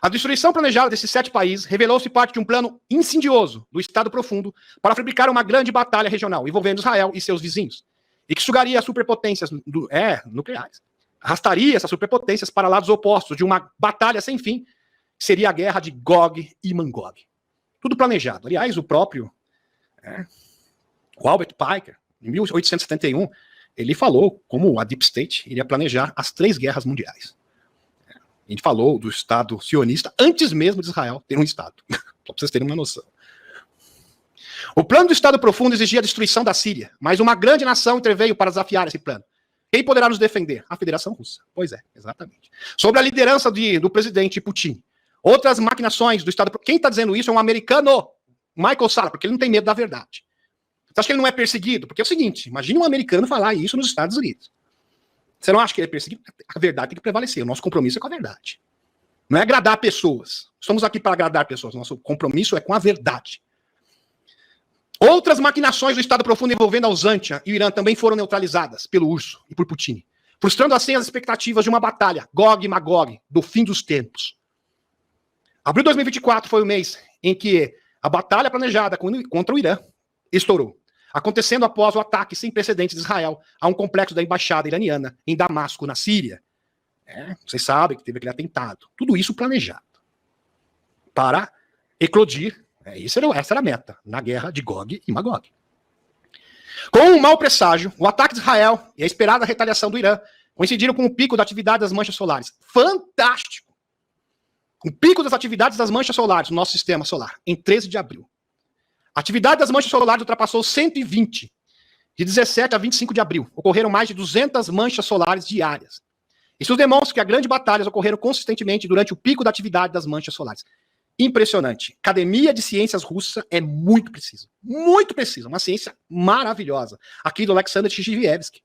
A destruição planejada desses 7 países revelou-se parte de um plano insidioso do Estado Profundo para fabricar uma grande batalha regional envolvendo Israel e seus vizinhos, e que sugaria as superpotências nucleares. Arrastaria essas superpotências para lados opostos de uma batalha sem fim, que seria a guerra de Gog e Magog. Tudo planejado. Aliás, o próprio o Albert Piker, em 1871, ele falou como a Deep State iria planejar as 3 guerras mundiais. A gente falou do Estado sionista antes mesmo de Israel ter um Estado. Só para vocês terem uma noção. O plano do Estado Profundo exigia a destruição da Síria, mas uma grande nação interveio para desafiar esse plano. Quem poderá nos defender? A Federação Russa. Pois é, exatamente. Sob a liderança do presidente Putin. Outras maquinações do Estado... Quem está dizendo isso é um americano, Michael Salla, porque ele não tem medo da verdade. Você acha que ele não é perseguido? Porque é o seguinte, imagine um americano falar isso nos Estados Unidos. Você não acha que ele é perseguido? A verdade tem que prevalecer. O nosso compromisso é com a verdade. Não é agradar pessoas. Estamos aqui para agradar pessoas. Nosso compromisso é com a verdade. Outras maquinações do Estado Profundo envolvendo a Uzantia e o Irã também foram neutralizadas pelo URSS e por Putin, frustrando assim as expectativas de uma batalha, Gog e Magog, do fim dos tempos. Abril de 2024 foi o mês em que a batalha planejada contra o Irã estourou, acontecendo após o ataque sem precedentes de Israel a um complexo da embaixada iraniana em Damasco, na Síria. Vocês sabem que teve aquele atentado. Tudo isso planejado para eclodir. Essa era a meta, na guerra de Gog e Magog. Com um mau presságio, o ataque de Israel e a esperada retaliação do Irã coincidiram com o pico da atividade das manchas solares. Fantástico! O pico das atividades das manchas solares no nosso sistema solar, em 13 de abril. A atividade das manchas solares ultrapassou 120. De 17 a 25 de abril, ocorreram mais de 200 manchas solares diárias. Isso demonstra que as grandes batalhas ocorreram consistentemente durante o pico da atividade das manchas solares. Impressionante. Academia de Ciências Russa é muito precisa. Muito precisa. Uma ciência maravilhosa. Aqui do Alexander Tijievsky.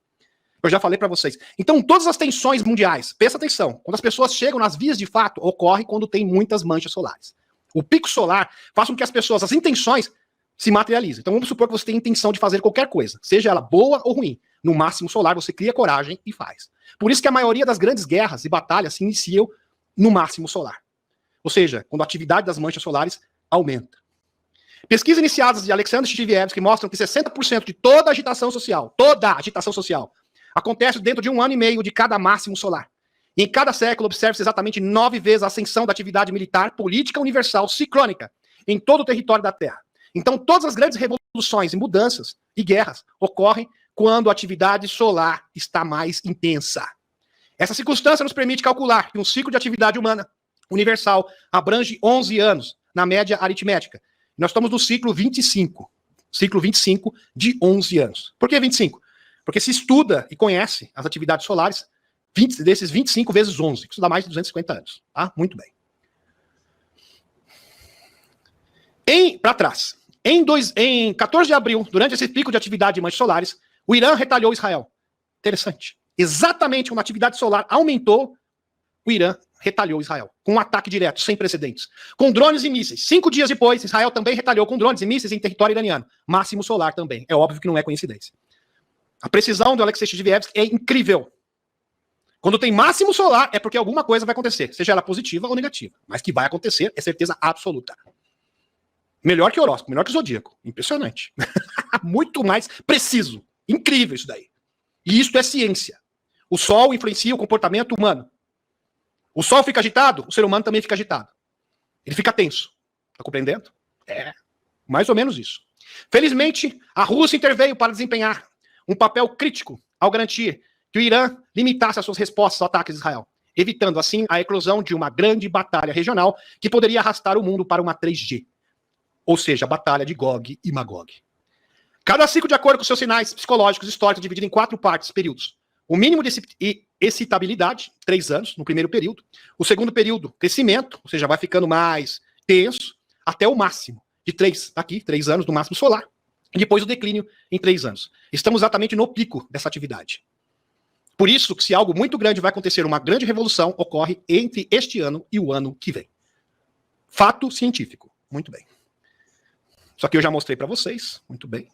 Eu já falei para vocês. Então, todas as tensões mundiais, presta atenção, quando as pessoas chegam nas vias de fato, ocorre quando tem muitas manchas solares. O pico solar faz com que as pessoas, as intenções, se materializem. Então, vamos supor que você tem intenção de fazer qualquer coisa, seja ela boa ou ruim. No máximo solar, você cria coragem e faz. Por isso que a maioria das grandes guerras e batalhas se iniciam no máximo solar. Ou seja, quando a atividade das manchas solares aumenta. Pesquisas iniciadas de Alexander Tijievsky mostram que 60% de toda a agitação social, acontece dentro de 1 ano e meio de cada máximo solar. E em cada século observa-se exatamente 9 vezes a ascensão da atividade militar, política universal, ciclônica, em todo o território da Terra. Então, todas as grandes revoluções e mudanças e guerras ocorrem quando a atividade solar está mais intensa. Essa circunstância nos permite calcular que um ciclo de atividade humana universal abrange 11 anos, na média aritmética. Nós estamos no ciclo 25. Ciclo 25 de 11 anos. Por que 25? Porque se estuda e conhece as atividades solares desses 25 vezes 11. Isso dá mais de 250 anos. Tá? Muito bem. Para trás. Em 14 de abril, durante esse pico de atividade de manchas solares, o Irã retalhou Israel. Interessante. Exatamente quando a atividade solar aumentou, o Irã retalhou Israel, com um ataque direto, sem precedentes, com drones e mísseis. 5 dias depois, Israel também retalhou com drones e mísseis em território iraniano. Máximo solar também. É óbvio que não é coincidência. A precisão do Alexei Shvevsky é incrível. Quando tem máximo solar, é porque alguma coisa vai acontecer, seja ela positiva ou negativa. Mas que vai acontecer é certeza absoluta. Melhor que o horóscopo, melhor que o zodíaco. Impressionante. Muito mais preciso. Incrível isso daí. E isso é ciência. O Sol influencia o comportamento humano. O Sol fica agitado, o ser humano também fica agitado. Ele fica tenso. Tá compreendendo? É, mais ou menos isso. Felizmente, a Rússia interveio para desempenhar um papel crítico ao garantir que o Irã limitasse as suas respostas aos ataques de Israel, evitando assim a eclosão de uma grande batalha regional que poderia arrastar o mundo para uma 3G. Ou seja, a batalha de Gog e Magog. Cada ciclo, de acordo com seus sinais psicológicos históricos, é dividido em 4 partes, períodos. O mínimo de excitabilidade, 3 anos, no primeiro período. O segundo período, crescimento, ou seja, vai ficando mais tenso, até o máximo, de 3 anos, no máximo solar. E depois o declínio em 3 anos. Estamos exatamente no pico dessa atividade. Por isso, que se algo muito grande vai acontecer, uma grande revolução ocorre entre este ano e o ano que vem. Fato científico. Muito bem. Isso aqui eu já mostrei para vocês. Muito bem.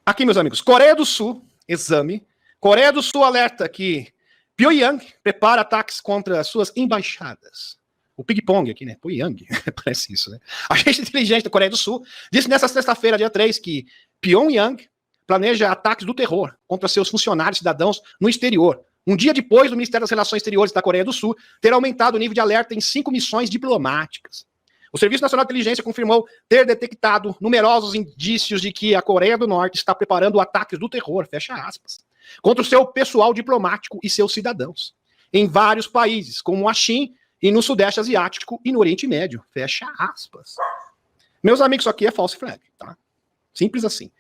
Aqui, meus amigos, Coreia do Sul, exame. Coreia do Sul alerta que Pyongyang prepara ataques contra suas embaixadas. O ping-pong aqui, né? Pyongyang, parece isso, né? A agência de inteligência da Coreia do Sul disse nesta sexta-feira, dia 3, que Pyongyang planeja ataques do terror contra seus funcionários cidadãos no exterior. Um dia depois, o Ministério das Relações Exteriores da Coreia do Sul ter aumentado o nível de alerta em 5 missões diplomáticas. O Serviço Nacional de Inteligência confirmou ter detectado numerosos indícios de que a Coreia do Norte está preparando ataques do terror, fecha aspas, contra o seu pessoal diplomático e seus cidadãos, em vários países, como a China e no Sudeste Asiático e no Oriente Médio, fecha aspas. Meus amigos, isso aqui é false flag, tá? Simples assim.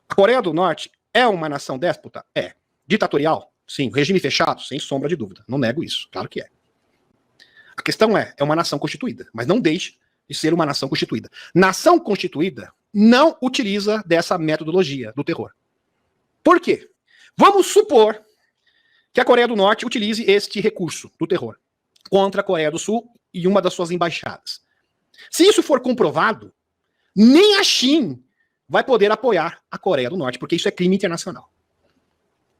A Coreia do Norte é uma nação déspota? É. Ditatorial? Sim. Regime fechado? Sem sombra de dúvida. Não nego isso. Claro que é. A questão é uma nação constituída, mas não deixe de ser uma nação constituída. Nação constituída não utiliza dessa metodologia do terror. Por quê? Vamos supor que a Coreia do Norte utilize este recurso do terror contra a Coreia do Sul e uma das suas embaixadas. Se isso for comprovado, nem a China vai poder apoiar a Coreia do Norte, porque isso é crime internacional.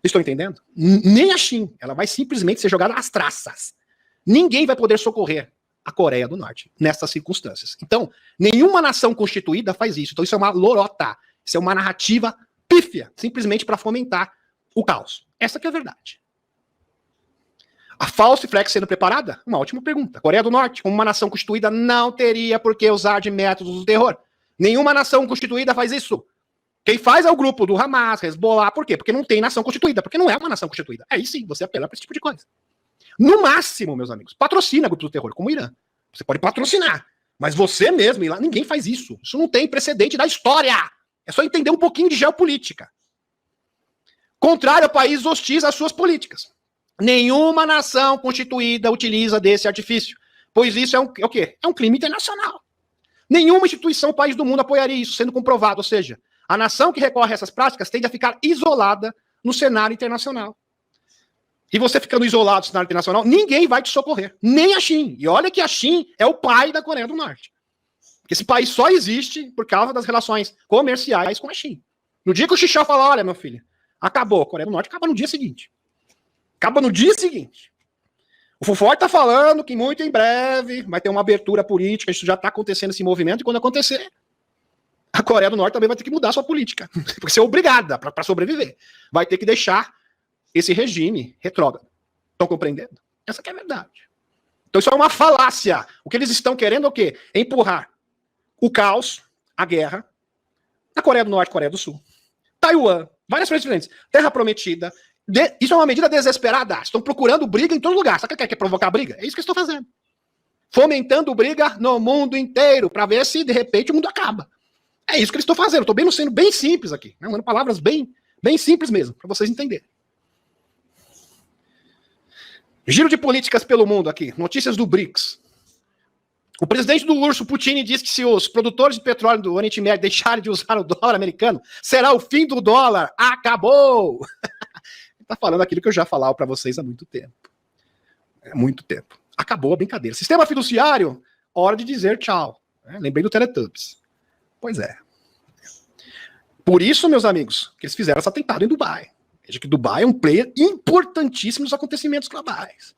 Estão entendendo? Nem a China. Ela vai simplesmente ser jogada às traças. Ninguém vai poder socorrer a Coreia do Norte nessas circunstâncias. Então, nenhuma nação constituída faz isso. Então, isso é uma lorota. Isso é uma narrativa pífia, simplesmente para fomentar o caos. Essa que é a verdade. A false flag sendo preparada? Uma ótima pergunta. A Coreia do Norte, como uma nação constituída, não teria por que usar de métodos do terror. Nenhuma nação constituída faz isso. Quem faz é o grupo do Hamas, Hezbollah. Por quê? Porque não tem nação constituída. Porque não é uma nação constituída. Aí sim, você apela para esse tipo de coisa. No máximo, meus amigos, patrocina grupos do terror, como o Irã. Você pode patrocinar. Mas você mesmo ir lá, ninguém faz isso. Isso não tem precedente na história. É só entender um pouquinho de geopolítica. Contrário a países hostis às suas políticas. Nenhuma nação constituída utiliza desse artifício. Pois isso é o quê? É um crime internacional. Nenhuma instituição, país do mundo apoiaria isso, sendo comprovado. Ou seja, a nação que recorre a essas práticas tende a ficar isolada no cenário internacional. E você ficando isolado no cenário internacional, ninguém vai te socorrer. Nem a China. E olha que a China é o pai da Coreia do Norte. Porque esse país só existe por causa das relações comerciais com a China. No dia que o Xixão falar, olha, meu filho, acabou. A Coreia do Norte acaba no dia seguinte. Acaba no dia seguinte. O Fufó está falando que muito em breve vai ter uma abertura política, isso já está acontecendo, esse movimento, e quando acontecer, a Coreia do Norte também vai ter que mudar sua política. Porque ser obrigada para sobreviver. Vai ter que deixar esse regime retrógrado. Estão compreendendo? Essa que é a verdade. Então isso é uma falácia. O que eles estão querendo é o quê? É empurrar o caos, a guerra, na Coreia do Norte, Coreia do Sul, Taiwan, várias frentes diferentes, Terra Prometida. Isso é uma medida desesperada. Estão procurando briga em todo lugar. Sabe o que quer provocar briga? É isso que estão fazendo. Fomentando briga no mundo inteiro, para ver se, de repente, o mundo acaba. É isso que eles estão fazendo. Estou sendo bem simples aqui. Né? Usando palavras bem simples mesmo, para vocês entenderem. Giro de políticas pelo mundo aqui. Notícias do BRICS. O presidente do URSS, Putin, diz que se os produtores de petróleo do Oriente Médio deixarem de usar o dólar americano, será o fim do dólar. Acabou! Ele está falando aquilo que eu já falava para vocês há muito tempo. Muito tempo. Acabou a brincadeira. Sistema fiduciário, hora de dizer tchau. Lembrei do Teletubbies. Pois é. Por isso, meus amigos, que eles fizeram esse atentado em Dubai. Veja que Dubai é um player importantíssimo nos acontecimentos globais.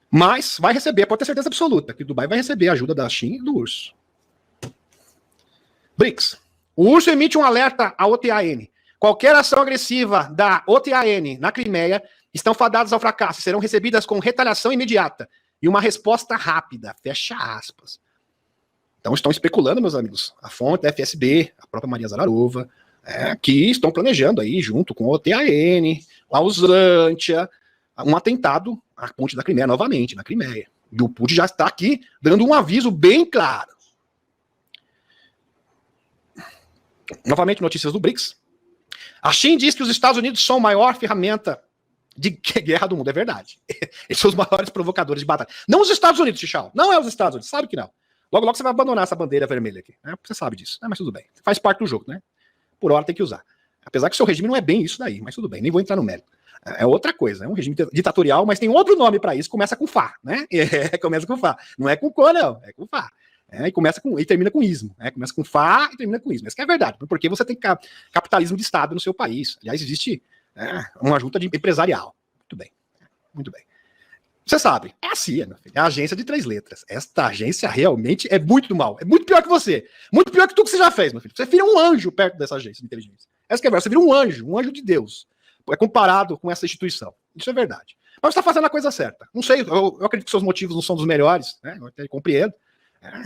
Mas vai receber, pode ter certeza absoluta, que Dubai vai receber a ajuda da China e do URSS. BRICS. O URSS emite um alerta à OTAN. Qualquer ação agressiva da OTAN na Crimeia estão fadadas ao fracasso e serão recebidas com retaliação imediata e uma resposta rápida. Fecha aspas. Então estão especulando, meus amigos, a fonte da FSB, a própria Maria Zararova, que estão planejando aí, junto com a OTAN, a Uslântia, um atentado à ponte da Crimeia novamente, na Crimeia. E o Putin já está aqui dando um aviso bem claro. Novamente, notícias do BRICS. A China diz que os Estados Unidos são a maior ferramenta de guerra do mundo. É verdade. Eles são os maiores provocadores de batalha. Não os Estados Unidos, Chichal. Não é os Estados Unidos. Sabe que não. Logo, logo você vai abandonar essa bandeira vermelha aqui. Né? Você sabe disso. Mas tudo bem. Faz parte do jogo, né? Por hora tem que usar. Apesar que o seu regime não é bem isso daí. Mas tudo bem. Nem vou entrar no mérito. É outra coisa. É um regime ditatorial, mas tem outro nome para isso. Começa com Fá, né? Começa com Fá. Não é com Có, não. É com Fá. E termina com ismo. Começa com Fá e termina com ismo. Isso que é verdade. Porque você tem capitalismo de Estado no seu país. Aliás, existe uma junta de empresarial. Muito bem. Muito bem. Você sabe, é a CIA, meu filho. É a agência de 3 letras. Esta agência realmente é muito do mal. É muito pior que você. Muito pior que tudo que você já fez, meu filho. Você vira um anjo perto dessa agência de inteligência. Essa que é a verdade. Você vira um anjo de Deus. É comparado com essa instituição. Isso é verdade. Mas você está fazendo a coisa certa. Não sei, eu acredito que seus motivos não são dos melhores, né? Eu até compreendo.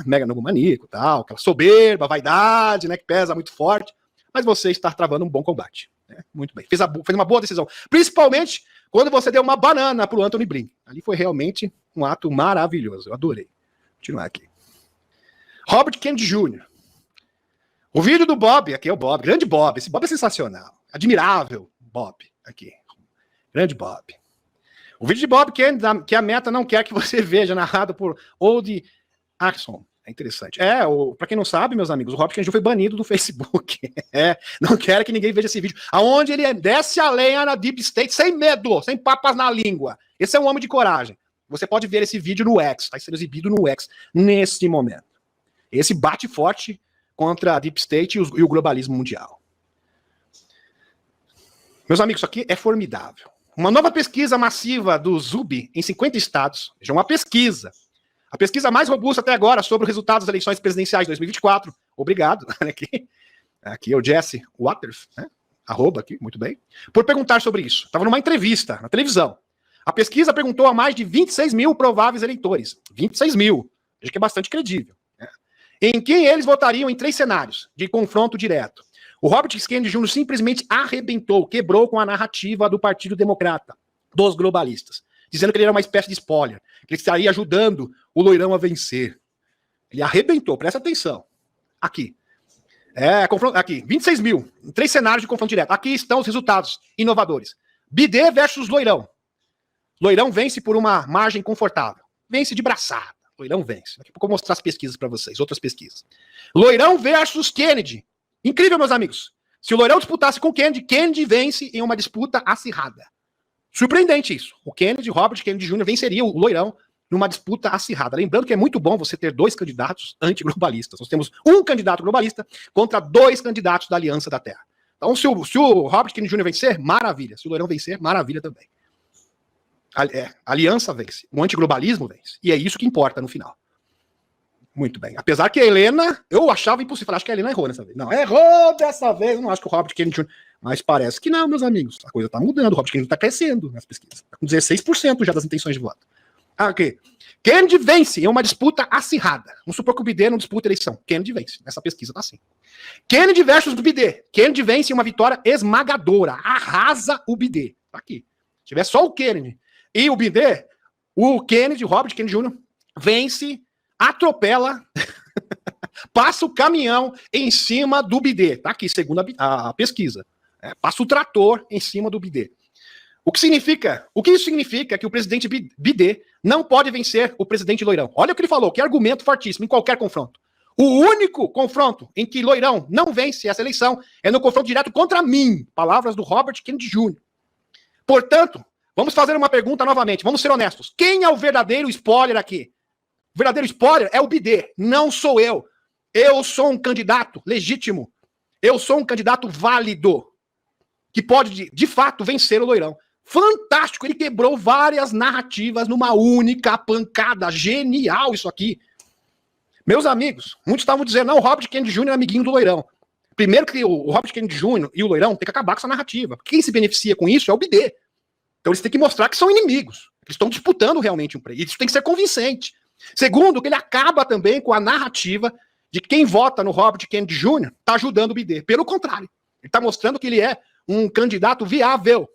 Megalomaníaco, tal, aquela soberba, vaidade, né, que pesa muito forte. Mas você está travando um bom combate. Né? Muito bem. Fez uma boa decisão. Principalmente quando você deu uma banana pro Antony Blinken. Ali foi realmente um ato maravilhoso. Eu adorei. Vou continuar aqui. Robert Kennedy Jr. O vídeo do Bob, aqui é o Bob, grande Bob. Esse Bob é sensacional. Admirável Bob. Aqui. Grande Bob. O vídeo de Bob Kennedy, que a meta não quer que você veja, narrado por Old Axon. É interessante. Pra quem não sabe, meus amigos, o Robert Kennedy foi banido do Facebook. Não quero que ninguém veja esse vídeo. Aonde ele desce a lenha na Deep State sem medo, sem papas na língua. Esse é um homem de coragem. Você pode ver esse vídeo no X, está sendo exibido no X nesse momento. Esse bate forte contra a Deep State e o globalismo mundial. Meus amigos, isso aqui é formidável. Uma nova pesquisa massiva do ZUB em 50 estados. Veja, uma pesquisa. A pesquisa mais robusta até agora sobre o resultado das eleições presidenciais de 2024. Obrigado. Aqui é o Jesse Waters, né? @ aqui, muito bem. Por perguntar sobre isso. Estava numa entrevista na televisão. A pesquisa perguntou a mais de 26 mil prováveis eleitores. 26 mil. Veja que é bastante credível. Né? Em quem eles votariam em 3 cenários de confronto direto. O Robert Kennedy Jr. simplesmente arrebentou, quebrou com a narrativa do Partido Democrata, dos globalistas, dizendo que ele era uma espécie de spoiler, que ele estaria ajudando o loirão a vencer. Ele arrebentou, presta atenção. Aqui. Aqui, 26 mil, em 3 cenários de confronto direto. Aqui estão os resultados inovadores. Bidê versus loirão. Loirão vence por uma margem confortável. Vence de braçada. Loirão vence. Daqui a pouco eu vou mostrar as pesquisas para vocês, outras pesquisas. Loirão versus Kennedy. Incrível, meus amigos. Se o Loirão disputasse com Kennedy, Kennedy vence em uma disputa acirrada. Surpreendente isso. O Kennedy, Robert Kennedy Jr. venceria o Loirão numa disputa acirrada. Lembrando que é muito bom você ter 2 candidatos antiglobalistas. Nós temos um candidato globalista contra 2 candidatos da Aliança da Terra. Então, se o Robert Kennedy Jr. vencer, maravilha. Se o Loirão vencer, maravilha também. A aliança vence. O antiglobalismo vence. E é isso que importa no final. Muito bem. Apesar que a Helena, eu achava impossível. Acho que a Helena errou nessa vez. Não, errou dessa vez. Eu não acho que o Robert Kennedy Jr. Mas parece que não, meus amigos. A coisa está mudando. O Robert Kennedy está crescendo nas pesquisas. Está com 16% já das intenções de voto. Ok. Kennedy vence em uma disputa acirrada. Vamos supor que o Bidê não disputa eleição. Kennedy vence. Nessa pesquisa tá assim. Kennedy versus Bidê. Kennedy vence em uma vitória esmagadora. Arrasa o Bidê. Tá aqui. Se tiver só o Kennedy e o Bidê, o Kennedy, Robert Kennedy Jr., vence, atropela, passa o caminhão em cima do Bidê. Tá aqui, segundo a pesquisa. Passa o trator em cima do Bidê. O que isso significa? Que o presidente Bidê não pode vencer o presidente Loirão. Olha o que ele falou, que argumento fortíssimo em qualquer confronto. O único confronto em que Loirão não vence essa eleição é no confronto direto contra mim. Palavras do Robert Kennedy Jr. Portanto, vamos fazer uma pergunta novamente. Vamos ser honestos. Quem é o verdadeiro spoiler aqui? O verdadeiro spoiler é o Bidê, não sou eu. Eu sou um candidato legítimo. Eu sou um candidato válido, que pode, de fato, vencer o Loirão. Fantástico, ele quebrou várias narrativas numa única pancada. Genial isso aqui. Meus amigos, muitos estavam dizendo, não, o Robert Kennedy Jr. é amiguinho do Loirão. Primeiro que o Robert Kennedy Jr. e o Loirão têm que acabar com essa narrativa. Quem se beneficia com isso é o BD. Então eles têm que mostrar que são inimigos. Eles estão disputando realmente um prêmio. Isso tem que ser convincente. Segundo, que ele acaba também com a narrativa de quem vota no Robert Kennedy Jr. está ajudando o BD. Pelo contrário, ele está mostrando que ele é um candidato viável.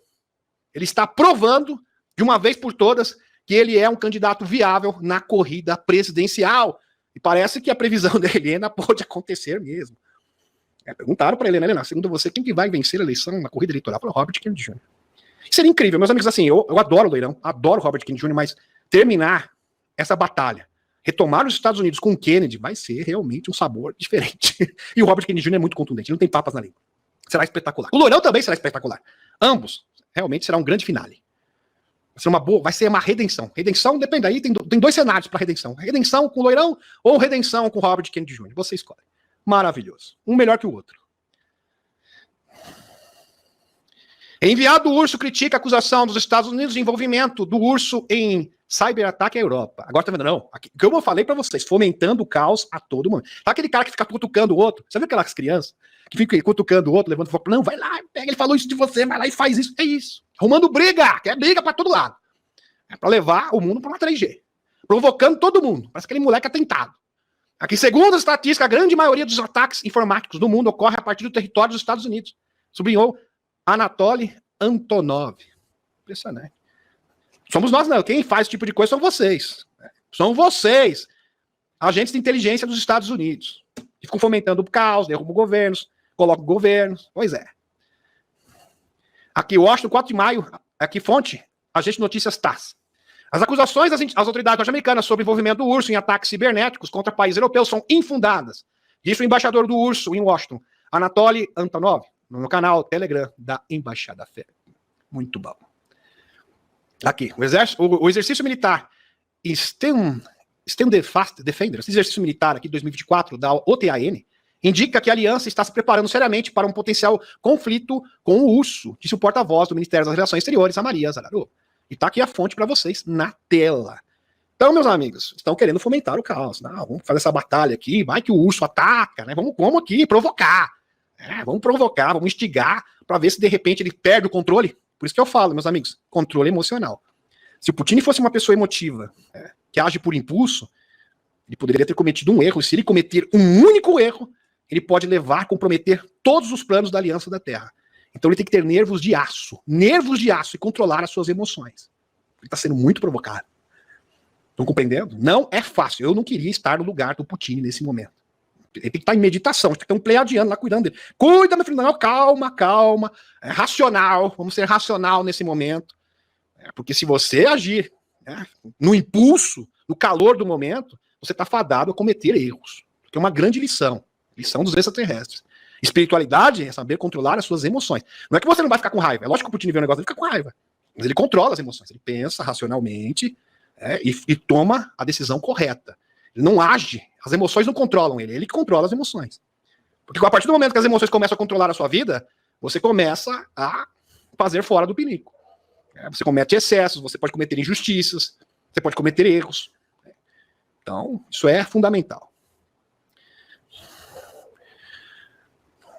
Ele está provando, de uma vez por todas, que ele é um candidato viável na corrida presidencial. E parece que a previsão da Helena pode acontecer mesmo. Perguntaram para a Helena, segundo você, quem que vai vencer a eleição na corrida eleitoral? Para o Robert Kennedy Jr. Seria incrível, meus amigos, assim, eu adoro o Loirão, adoro o Robert Kennedy Jr., mas terminar essa batalha, retomar os Estados Unidos com o Kennedy, vai ser realmente um sabor diferente. E o Robert Kennedy Jr. é muito contundente, não tem papas na língua. Será espetacular. O Loirão também será espetacular. Ambos, realmente será um grande finale. Vai ser uma redenção. Redenção, depende aí, tem dois cenários para redenção. Redenção com o Loirão ou redenção com o Robert Kennedy Jr. Você escolhe. Maravilhoso. Um melhor que o outro. Enviado Urso critica a acusação dos Estados Unidos de envolvimento do Urso em cyberataque à Europa. Agora tá vendo, não? O que eu falei pra vocês, fomentando o caos a todo mundo. Tá aquele cara que fica cutucando o outro? Você viu aquelas crianças que ficam cutucando o outro, levando foco? Não, vai lá, pega, ele falou isso de você, vai lá e faz isso. É isso. Arrumando briga, quer briga pra todo lado. É pra levar o mundo pra uma 3G. Provocando todo mundo. Parece aquele moleque atentado. Aqui, segundo a estatística, a grande maioria dos ataques informáticos do mundo ocorre a partir do território dos Estados Unidos. Sublinhou Anatoly Antonov. Impressionante. Somos nós, não. Quem faz esse tipo de coisa são vocês. São vocês, agentes de inteligência dos Estados Unidos, que ficam fomentando o caos, derrubam governos, colocam governos. Pois é. Aqui, Washington, 4 de maio, aqui, fonte, agente de notícias TASS. As acusações das autoridades norte-americanas sobre envolvimento do Urso em ataques cibernéticos contra países europeus são infundadas. Disse o embaixador do Urso em Washington, Anatoly Antonov, no canal Telegram da Embaixada Fé. Muito bom. Aqui, o exercício militar Stand Fast Defender, esse exercício militar aqui de 2024 da OTAN, indica que a aliança está se preparando seriamente para um potencial conflito com o Urso, disse o porta-voz do Ministério das Relações Exteriores, a Maria Zararu. E tá aqui a fonte para vocês na tela. Então, meus amigos, estão querendo fomentar o caos. Não, vamos fazer essa batalha aqui, vai que o Urso ataca, né? Vamos aqui provocar. Vamos provocar, vamos instigar para ver se de repente ele perde o controle. Por isso que eu falo, meus amigos, controle emocional. Se o Putin fosse uma pessoa emotiva, que age por impulso, ele poderia ter cometido um erro. E se ele cometer um único erro, ele pode levar a comprometer todos os planos da Aliança da Terra. Então ele tem que ter nervos de aço e controlar as suas emoções. Ele está sendo muito provocado. Estão compreendendo? Não é fácil. Eu não queria estar no lugar do Putin nesse momento. Ele tem que estar em meditação, tem que ter um pleiadiano lá cuidando dele. Cuida, meu filho, não, calma. É racional, vamos ser racional nesse momento. Porque se você agir no impulso, no calor do momento, você está fadado a cometer erros. Que é uma grande lição dos extraterrestres. Espiritualidade é saber controlar as suas emoções. Não é que você não vai ficar com raiva. É lógico que o Putin vê um negócio, ele fica com raiva. Mas ele controla as emoções. Ele pensa racionalmente e toma a decisão correta. Ele não age. As emoções não controlam ele. Ele que controla as emoções. Porque a partir do momento que as emoções começam a controlar a sua vida, você começa a fazer fora do pinico. Você comete excessos, você pode cometer injustiças, você pode cometer erros. Então, isso é fundamental.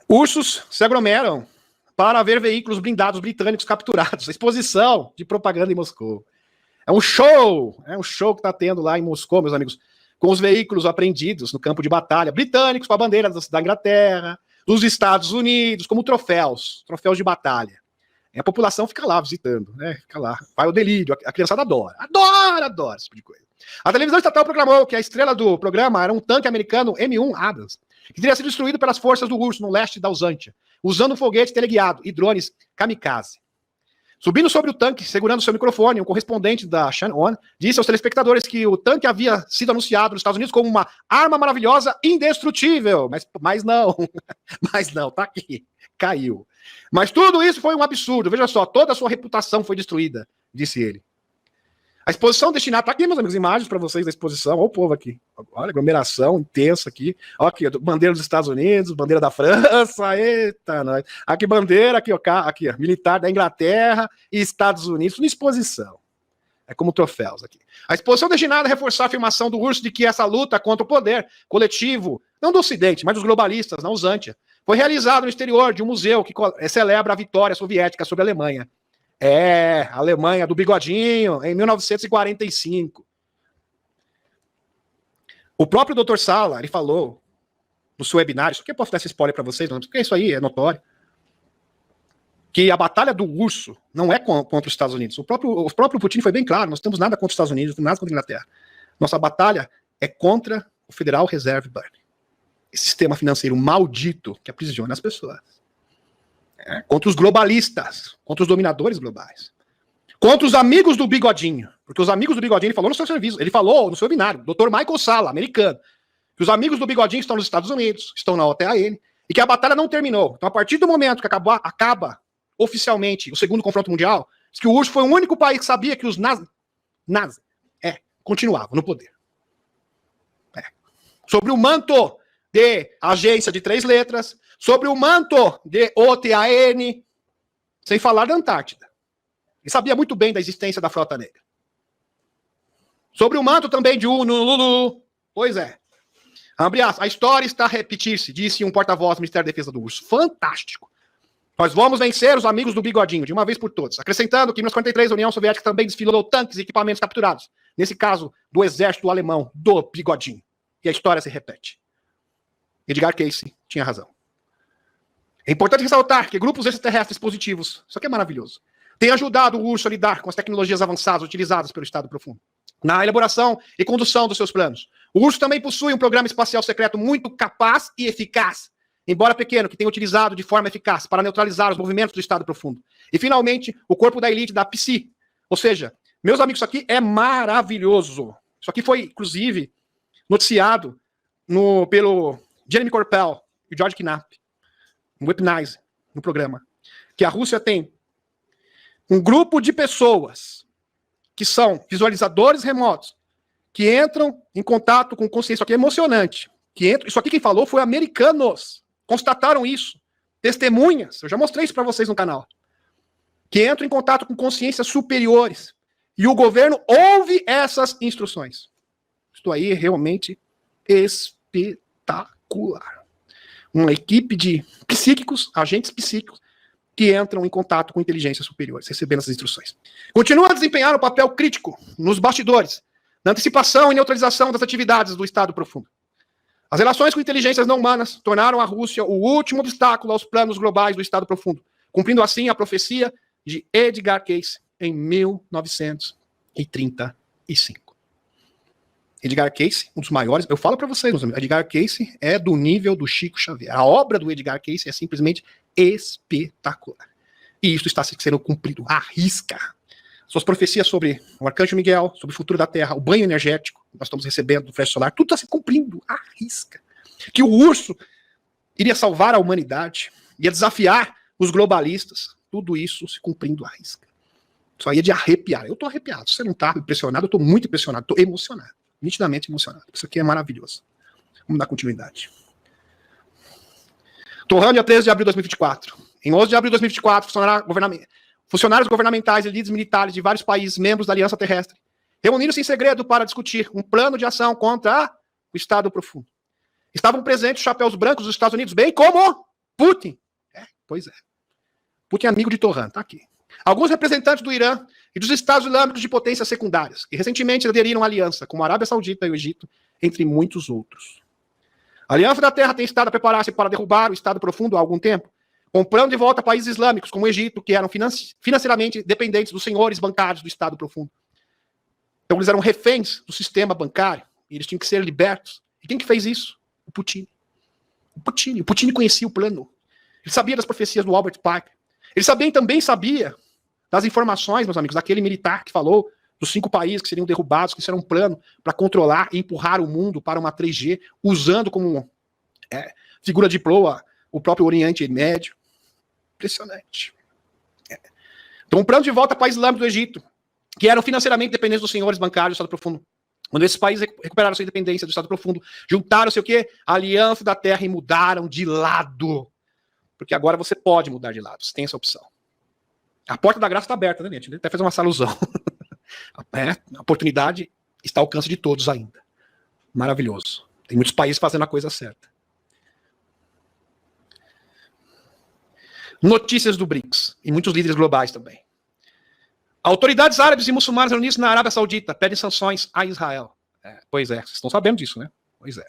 Ursos se aglomeram para ver veículos blindados britânicos capturados. Exposição de propaganda em Moscou. É um show que está tendo lá em Moscou, meus amigos, com os veículos apreendidos no campo de batalha, britânicos com a bandeira da Inglaterra, dos Estados Unidos, como troféus de batalha. E a população fica lá visitando, fica lá, vai o delírio, a criançada adora esse tipo de coisa. A televisão estatal proclamou que a estrela do programa era um tanque americano M1 Abrams, que teria sido destruído pelas forças do Urso no leste da Usântia, usando um foguete teleguiado e drones kamikaze. Subindo sobre o tanque, segurando seu microfone, um correspondente da Channel One disse aos telespectadores que o tanque havia sido anunciado nos Estados Unidos como uma arma maravilhosa, indestrutível. Mas não, tá aqui, caiu. Mas tudo isso foi um absurdo, veja só, toda a sua reputação foi destruída, disse ele. A exposição destinada, tá aqui, meus amigos, imagens para vocês da exposição. Olha o povo aqui. Olha, aglomeração intensa aqui. Olha aqui, bandeira dos Estados Unidos, bandeira da França. Eita, nós. Aqui, bandeira, aqui, ó, militar da Inglaterra e Estados Unidos. Tudo em exposição. É como troféus aqui. A exposição destinada a reforçar a afirmação do URSS de que essa luta contra o poder coletivo, não do Ocidente, mas dos globalistas, na Usântia, foi realizada no exterior de um museu que celebra a vitória soviética sobre a Alemanha. A Alemanha do Bigodinho, em 1945. O próprio Dr. Sala, ele falou no seu webinar, isso aqui eu posso dar esse spoiler para vocês, não, porque isso aí é notório, que a batalha do urso não é contra os Estados Unidos. O próprio Putin foi bem claro, nós não temos nada contra os Estados Unidos, não temos nada contra a Inglaterra. Nossa batalha é contra o Federal Reserve Bank. Esse sistema financeiro maldito que aprisiona as pessoas. Contra os globalistas, contra os dominadores globais. Contra os amigos do Bigodinho. Porque os amigos do Bigodinho, ele falou no seu serviço, ele falou no seu webinário, Dr. Michael Salla, americano, que os amigos do Bigodinho estão nos Estados Unidos, estão na OTAN, e que a batalha não terminou. Então, a partir do momento que acaba oficialmente o segundo confronto mundial, diz que o URSS foi o único país que sabia que os nazis continuavam no poder. Sobre o manto de agência de 3 letras, sobre o manto de OTAN, sem falar da Antártida. Ele sabia muito bem da existência da Frota Negra. Sobre o manto também de Honolulu. Pois é. A história está a repetir-se, disse um porta-voz do Ministério da Defesa do URSS. Fantástico. Nós vamos vencer os amigos do Bigodinho, de uma vez por todas. Acrescentando que em 1943 a União Soviética também desfilou tanques e equipamentos capturados. Nesse caso, do exército alemão do Bigodinho. E a história se repete. Edgar Cayce tinha razão. É importante ressaltar que grupos extraterrestres positivos, isso aqui é maravilhoso, têm ajudado o URSS a lidar com as tecnologias avançadas utilizadas pelo Estado Profundo, na elaboração e condução dos seus planos. O URSS também possui um programa espacial secreto muito capaz e eficaz, embora pequeno, que tem utilizado de forma eficaz para neutralizar os movimentos do Estado Profundo. E, finalmente, o corpo da elite da PSI. Ou seja, meus amigos, isso aqui é maravilhoso. Isso aqui foi, inclusive, noticiado pelo Jeremy Corbell e George Knapp, um weaponizer no programa, que a Rússia tem um grupo de pessoas que são visualizadores remotos, que entram em contato com consciência. Isso aqui é emocionante. Isso aqui quem falou foi americanos. Constataram isso. Testemunhas. Eu já mostrei isso para vocês no canal. Que entram em contato com consciências superiores. E o governo ouve essas instruções. Isso aí é realmente espetacular. Uma equipe de psíquicos, agentes psíquicos, que entram em contato com inteligências superiores, recebendo essas instruções. Continua a desempenhar um papel crítico nos bastidores, na antecipação e neutralização das atividades do Estado Profundo. As relações com inteligências não humanas tornaram a Rússia o último obstáculo aos planos globais do Estado Profundo, cumprindo assim a profecia de Edgar Cayce em 1935. Edgar Cayce, um dos maiores, eu falo para vocês, Edgar Cayce é do nível do Chico Xavier. A obra do Edgar Cayce é simplesmente espetacular. E isso está sendo cumprido à risca. Suas profecias sobre o Arcanjo Miguel, sobre o futuro da Terra, o banho energético que nós estamos recebendo do flash solar, tudo está se cumprindo à risca. Que o urso iria salvar a humanidade, ia desafiar os globalistas, tudo isso se cumprindo à risca. Isso aí é de arrepiar. Eu estou arrepiado. Se você não está impressionado, eu estou muito impressionado, estou emocionado. Nitidamente emocionado. Isso aqui é maravilhoso. Vamos dar continuidade. Torrão, dia 13 de abril de 2024. Em 11 de abril de 2024, funcionários governamentais e líderes militares de vários países membros da Aliança Terrestre reuniram-se em segredo para discutir um plano de ação contra o Estado Profundo. Estavam presentes os chapéus brancos dos Estados Unidos, bem como Putin. Pois é. Putin é amigo de Torrão, tá aqui. Alguns representantes do Irã e dos Estados Islâmicos de potências secundárias, que recentemente aderiram à aliança, como a Arábia Saudita e o Egito, entre muitos outros. A Aliança da Terra tem estado a preparar-se para derrubar o Estado Profundo há algum tempo, comprando de volta países islâmicos, como o Egito, que eram financeiramente dependentes dos senhores bancários do Estado Profundo. Então eles eram reféns do sistema bancário, e eles tinham que ser libertos. E quem que fez isso? O Putin. O Putin conhecia o plano. Ele sabia das profecias do Albert Parker. Ele também sabia das informações, meus amigos, daquele militar que falou dos 5 países que seriam derrubados, que serão um plano para controlar e empurrar o mundo para uma 3G, usando como figura de proa o próprio Oriente Médio. Impressionante. Então, um plano de volta para o Islâmico do Egito, que eram financeiramente dependentes dos senhores bancários do Estado Profundo. Quando esses países recuperaram sua independência do Estado Profundo, juntaram-se o quê? A Aliança da Terra e mudaram de lado. Porque agora você pode mudar de lado, você tem essa opção. A porta da graça está aberta, né, gente? Até fez uma alusão. A oportunidade está ao alcance de todos ainda. Maravilhoso. Tem muitos países fazendo a coisa certa. Notícias do BRICS e muitos líderes globais também. Autoridades árabes e muçulmanas reunidas na Arábia Saudita pedem sanções a Israel. Pois é, vocês estão sabendo disso, né? Pois é.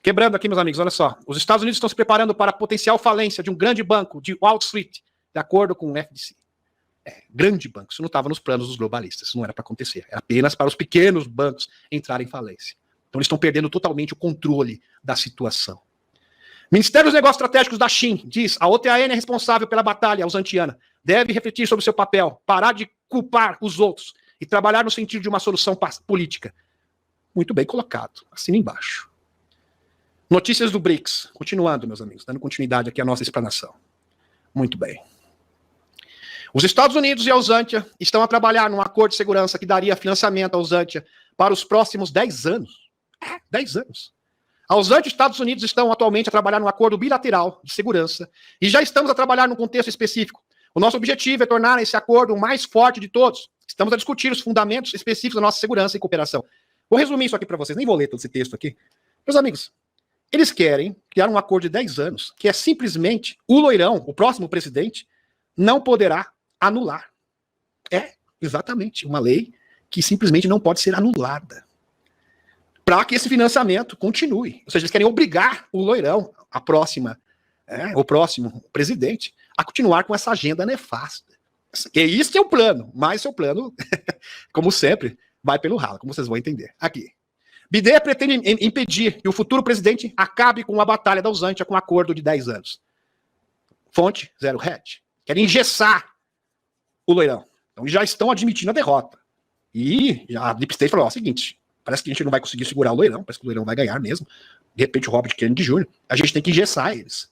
Quebrando aqui, meus amigos, olha só. Os Estados Unidos estão se preparando para a potencial falência de um grande banco de Wall Street, de acordo com o FDC. Grande banco. Isso não estava nos planos dos globalistas. Isso não era para acontecer. Era apenas para os pequenos bancos entrarem em falência. Então eles estão perdendo totalmente o controle da situação. Ministério dos Negócios Estratégicos da China diz: a OTAN é responsável pela batalha ausantiana. Deve refletir sobre seu papel, parar de culpar os outros e trabalhar no sentido de uma solução política. Muito bem colocado. Assina embaixo. Notícias do BRICS. Continuando, meus amigos, dando continuidade aqui à nossa explanação. Muito bem. Os Estados Unidos e a Ausântia estão a trabalhar num acordo de segurança que daria financiamento à Ausântia para os próximos 10 anos. 10 anos. A Ausântia e os Estados Unidos estão atualmente a trabalhar num acordo bilateral de segurança e já estamos a trabalhar num contexto específico. O nosso objetivo é tornar esse acordo o mais forte de todos. Estamos a discutir os fundamentos específicos da nossa segurança e cooperação. Vou resumir isso aqui para vocês, nem vou ler todo esse texto aqui. Meus amigos, eles querem criar um acordo de 10 anos, que é simplesmente o loirão, o próximo presidente, não poderá anular. É, exatamente, uma lei que simplesmente não pode ser anulada. Para que esse financiamento continue. Ou seja, eles querem obrigar o loirão, o próximo presidente, a continuar com essa agenda nefasta. E isso é o plano, mas seu plano, como sempre, vai pelo ralo, como vocês vão entender. Aqui. Bidê pretende impedir que o futuro presidente acabe com a batalha da Ausântia com um acordo de 10 anos. Fonte, Zero Hedge. Querem engessar o loirão. Então já estão admitindo a derrota. E a Deep State falou, ó, seguinte, parece que a gente não vai conseguir segurar o loirão, parece que o loirão vai ganhar mesmo. De repente o Robert Kennedy Jr., a gente tem que engessar eles.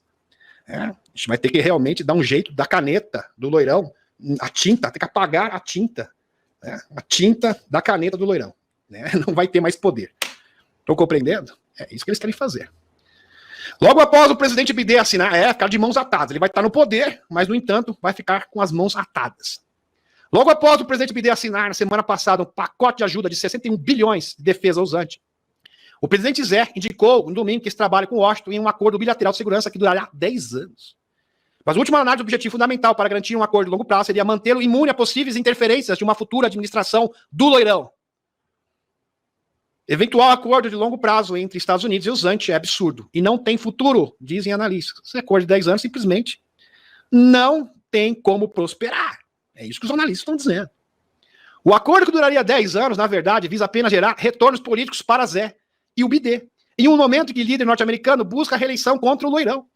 A gente vai ter que realmente dar um jeito da caneta do loirão, a tinta, tem que apagar a tinta. A tinta da caneta do loirão. Não vai ter mais poder. Estão compreendendo? É isso que eles querem fazer. Logo após o presidente Bidê assinar, ficar de mãos atadas. Ele vai estar no poder, mas, no entanto, vai ficar com as mãos atadas. Logo após o presidente Bidê assinar, na semana passada, um pacote de ajuda de 61 bilhões de defesa ausante, o presidente Zé indicou no domingo que esse trabalho com Washington em um acordo bilateral de segurança que durará 10 anos. Mas o último análise do objetivo fundamental para garantir um acordo de longo prazo seria mantê-lo imune a possíveis interferências de uma futura administração do loirão. Eventual acordo de longo prazo entre Estados Unidos e Ausântia é absurdo. E não tem futuro, dizem analistas. Esse acordo de 10 anos simplesmente não tem como prosperar. É isso que os analistas estão dizendo. O acordo que duraria 10 anos, na verdade, visa apenas gerar retornos políticos para Zé e o Bidê. Em um momento que o líder norte-americano busca a reeleição contra o loirão.